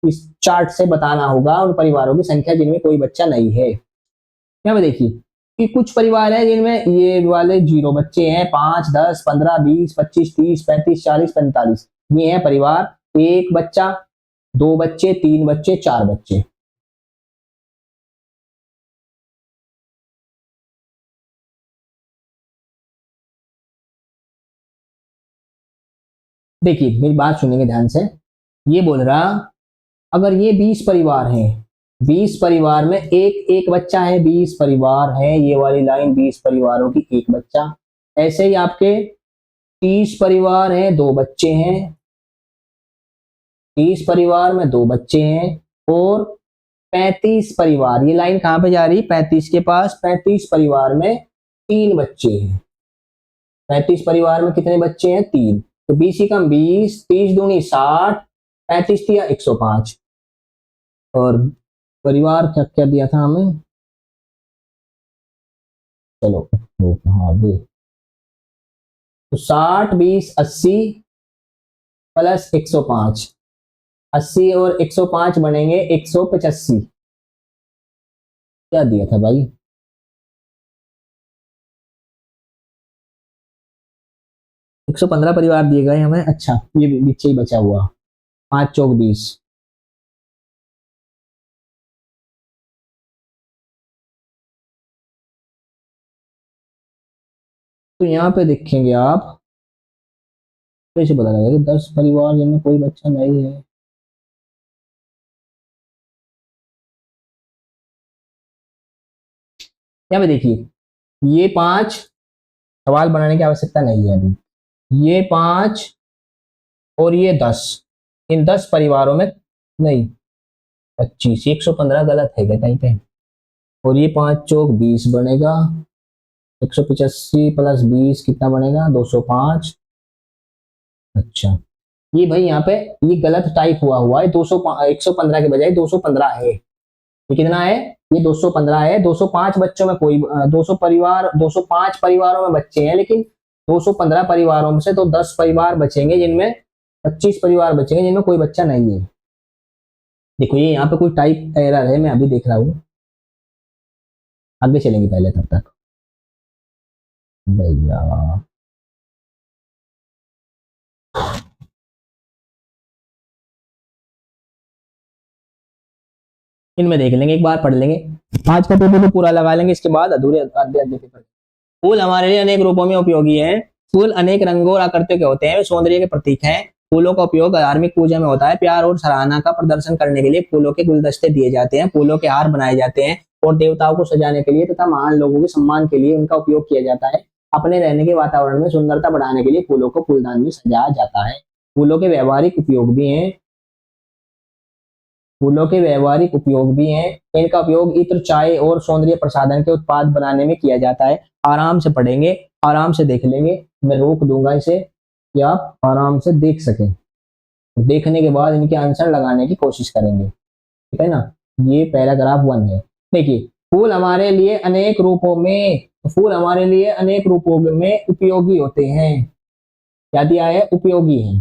इस चार्ट से बताना होगा उन परिवारों की संख्या जिनमें कोई बच्चा नहीं है। यहाँ पे देखिए कि कुछ परिवार है जिनमें ये वाले 0 बच्चे हैं, 5 10 15 20 25 30 35 40 45, ये है परिवार। 1 बच्चा, 2 बच्चे, 3 बच्चे, 4 बच्चे। देखिए मेरी बात सुनेंगे ध्यान से, ये बोल रहा अगर ये 20 परिवार हैं, 20 परिवार में एक एक बच्चा है, 20 परिवार है, ये वाली लाइन 20 परिवारों की एक बच्चा। ऐसे ही आपके 30 परिवार हैं, 2 बच्चे हैं, 30 परिवार में 2 बच्चे हैं, और 35 परिवार, ये लाइन कहां पे जा रही 35 के पास, 35 परिवार में 3 बच्चे हैं। 35 परिवार में कितने बच्चे हैं 3, तो 20 ही कम 20, 30 दूनी 60, 35 दिया 105। और परिवार क्या क्या दिया था हमें, चलो हाँ तो 60 20 80 प्लस 105, 80 और 105 बनेंगे 185। क्या दिया था भाई 115 परिवार दिए गए हमें। अच्छा ये नीचे ही बचा हुआ 5 चौक 20। तो यहाँ पे देखेंगे आप, कैसे पता लगेगा कि 10 परिवार जिनमें कोई बच्चा नहीं है। यहाँ पे देखिए ये 5, सवाल बनाने की आवश्यकता नहीं है अभी, ये 5 और ये 10, इन 10 परिवारों में नहीं, 25, 115 गलत है क्या कहीं पे? और ये 5 चौक 20 बनेगा, 185 प्लस 20 कितना बनेगा? 205। अच्छा, ये भाई यहाँ पे ये गलत टाइप हुआ है, 200 115 के बजाय 215 है। ये कितना है? ये 215 है। 205 बच्चों में कोई 200 परिवार 205 परिवारों में बच्चे हैं, लेकिन 215 परिवारों में से तो 10 परिवार बचेंगे जिनमें 25 परिवार बचेंगे जिनमें कोई बच्चा नहीं है। देखो ये यहाँ पे कोई टाइप एरर है, मैं अभी देख रहा हूँ। आगे चलेंगे पहले तब तक भैया। इनमें देख लेंगे, एक बार पढ़ लेंगे। आज का पेपर तो पूरा लगा लेंगे, इसके बाद अधूरे आधे आधे पेपर। फूल हमारे लिए अनेक रूपों में उपयोगी हैं। फूल अनेक रंगों और आकृतियों के होते हैं, वे सौंदर्य के प्रतीक हैं। फूलों का उपयोग धार्मिक पूजा में होता है। प्यार और सराहना का प्रदर्शन करने के लिए फूलों के गुलदस्ते दिए जाते हैं। फूलों के हार बनाए जाते हैं और देवताओं को सजाने के लिए तथा महान लोगों के सम्मान के लिए उनका उपयोग किया जाता है। अपने रहने के वातावरण में सुंदरता बढ़ाने के लिए फूलों को फूलदान में सजाया जाता है। फूलों के व्यवहारिक उपयोग भी हैं। फूलों के व्यवहारिक उपयोग भी हैं। इनका उपयोग इत्र, चाय और सौंदर्य प्रसाधन के उत्पाद बनाने में किया जाता है। आराम से पढ़ेंगे, आराम से देख लेंगे, मैं रोक दूंगा इसे कि आप आराम से देख सकें। देखने के बाद इनके आंसर लगाने की कोशिश करेंगे, ठीक है ना। ये पैराग्राफ 1 है। देखिए, फूल हमारे लिए अनेक रूपों में उपयोगी होते हैं। क्या दिया है? उपयोगी हैं।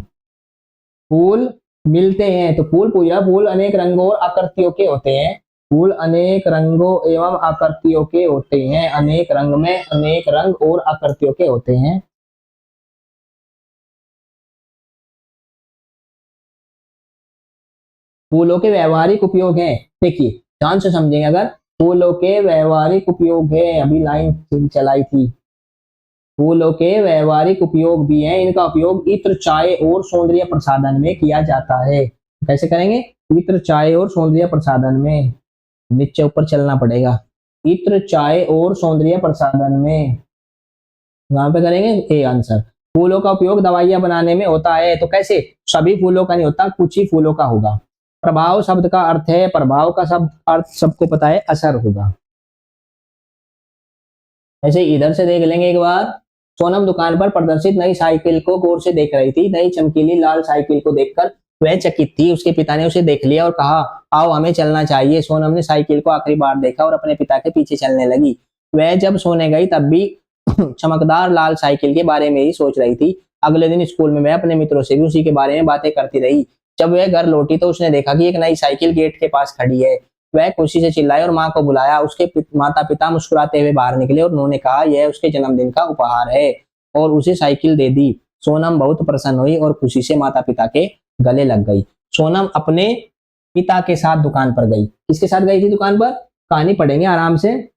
फूल मिलते हैं, तो फूल पूजा फूल अनेक रंगों और आकृतियों के होते हैं। फूल अनेक रंगों एवं आकृतियों के होते हैं। अनेक रंग में अनेक रंग और आकृतियों के होते हैं। फूलों के व्यवहारिक उपयोग हैं। देखिए ध्यान से समझेंगे, अगर फूलों के व्यवहारिक उपयोग है, अभी लाइन चलाई थी। फूलों के व्यवहारिक उपयोग भी हैं। इनका उपयोग इत्र, चाय और सौंदर्य प्रसाधन में किया जाता है। कैसे करेंगे? इत्र, चाय और सौंदर्य प्रसाधन में, नीचे ऊपर चलना पड़ेगा। इत्र, चाय और सौंदर्य प्रसाधन में, वहां पे करेंगे ए आंसर। फूलों का उपयोग दवाइयां बनाने में होता है, तो कैसे? सभी फूलों का नहीं होता, कुछ ही फूलों का होगा। प्रभाव शब्द का अर्थ है, प्रभाव का शब्द अर्थ सबको पता है, असर होगा। ऐसे इधर से देख लेंगे एक बार। सोनम दुकान पर प्रदर्शित नई साइकिल को गौर से देख रही थी। नई चमकीली लाल साइकिल को देखकर वह चकित थी। उसके पिता ने उसे देख लिया और कहा, आओ हमें चलना चाहिए। सोनम ने साइकिल को आखिरी बार देखा और अपने पिता के पीछे चलने लगी। वह जब सोने गई तब भी चमकदार लाल साइकिल के बारे में ही सोच रही थी। अगले दिन स्कूल में वह अपने मित्रों से भी उसी के बारे में बातें करती रही। जब वह घर लौटी तो उसने देखा कि एक नई साइकिल गेट के पास खड़ी है। वह खुशी से चिल्लाई और माँ को बुलाया। उसके माता पिता मुस्कुराते हुए बाहर निकले और उन्होंने कहा यह उसके जन्मदिन का उपहार है, और उसे साइकिल दे दी। सोनम बहुत प्रसन्न हुई और खुशी से माता पिता के गले लग गई। सोनम अपने पिता के साथ दुकान पर गई। किसके साथ गई थी दुकान पर? कहानी पढ़ेंगे आराम से।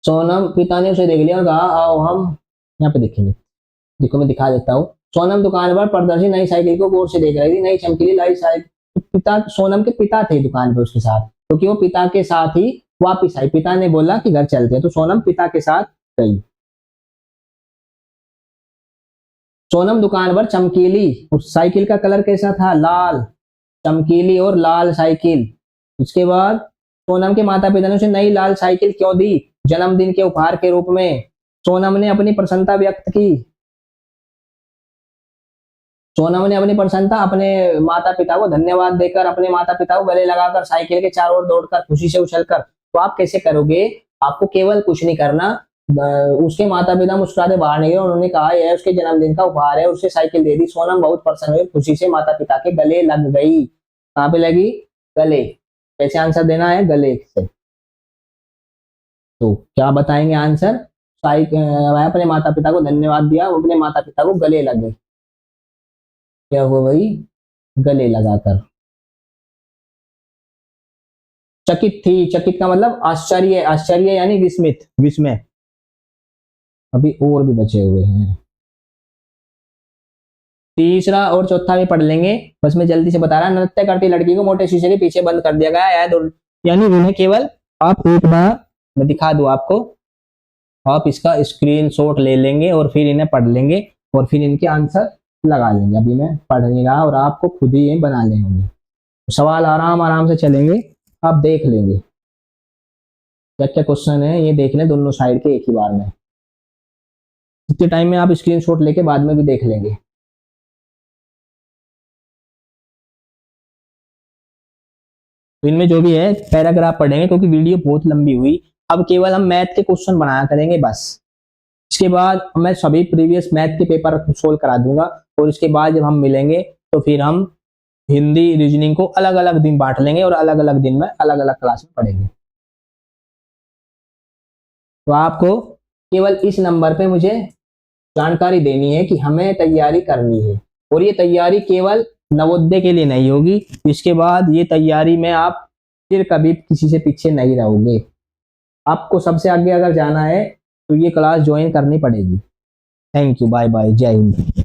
सोनम, पिता ने उसे देख लिया और कहा, आओ हम यहाँ पे देखेंगे। देखो मैं दिखा देता हूँ। सोनम दुकान पर प्रदर्शित नई साइकिल को गौर से देख रही थी। नई चमकीली लाइट साइकिल, पिता, सोनम के पिता थे दुकान पर उसके साथ, क्योंकि वो पिता के साथ ही वापिस आई। पिता ने बोला कि घर चलते हैं, तो सोनम पिता के साथ गई। सोनम दुकान पर चमकीली, उस साइकिल का कलर कैसा था? लाल। चमकीली और लाल साइकिल। उसके बाद सोनम के माता पिता ने उसे नई लाल साइकिल क्यों दी? जन्मदिन के उपहार के रूप में। सोनम ने अपनी प्रसन्नता व्यक्त की। सोनम ने अपनी प्रसन्नता अपने माता पिता को धन्यवाद देकर, अपने माता पिता को गले लगाकर, साइकिल के चारों ओर दौड़कर, खुशी से उछलकर। तो आप कैसे करोगे? आपको केवल कुछ नहीं करना। उसके माता पिता मुस्कुराते बाहर निकले, उन्होंने कहा यह उसके जन्मदिन का उपहार है, उसे साइकिल दे दी। सोनम बहुत प्रसन्न हुई, खुशी से माता पिता के गले लग गई। कहाँ पे लगी? गले। कैसे आंसर देना है? गले से। तो क्या बताएंगे आंसर? अपने माता पिता को धन्यवाद दिया, अपने माता पिता को गले लग गई। क्या हुआ भाई? गले लगाकर। चकित थी, चकित का मतलब आश्चर्य, आश्चर्य यानी विस्मित, विस्मय। अभी और भी बचे हुए हैं। तीसरा और चौथा भी पढ़ लेंगे, बस मैं जल्दी से बता रहा। नृत्य करती लड़की को मोटे शीशे के पीछे बंद कर दिया गया है, यानी उन्हें केवल आप एक बार मैं दिखा दूं आपको, आप इसका स्क्रीनशॉट ले लेंगे और फिर इन्हें पढ़ लेंगे और फिर इनके आंसर लगा लेंगे। अभी मैं पढ़ नहीं रहा और आपको खुद ही ये बनाने होंगे। सवाल आराम आराम से चलेंगे, आप देख लेंगे क्या क्या क्वेश्चन है, ये देख लें दोनों साइड के एक ही बार में। इतने टाइम में आप स्क्रीनशॉट लेके बाद में भी देख लेंगे। तो इनमें जो भी है पैराग्राफ पढ़ेंगे क्योंकि वीडियो बहुत लंबी हुई। अब केवल हम मैथ के क्वेश्चन बनाया करेंगे बस। इसके बाद मैं सभी प्रीवियस मैथ के पेपर सोल्व करा दूंगा और इसके बाद जब हम मिलेंगे तो फिर हम हिंदी रीजनिंग को अलग अलग दिन बांट लेंगे और अलग अलग दिन में अलग अलग क्लास में पढ़ेंगे। तो आपको केवल इस नंबर पे मुझे जानकारी देनी है कि हमें तैयारी करनी है और ये तैयारी केवल नवोदय के लिए नहीं होगी। इसके बाद ये तैयारी में आप फिर कभी किसी से पीछे नहीं रहोगे। आपको सबसे आगे अगर जाना है तो ये क्लास ज्वाइन करनी पड़ेगी। थैंक यू, बाय बाय, जय हिंद।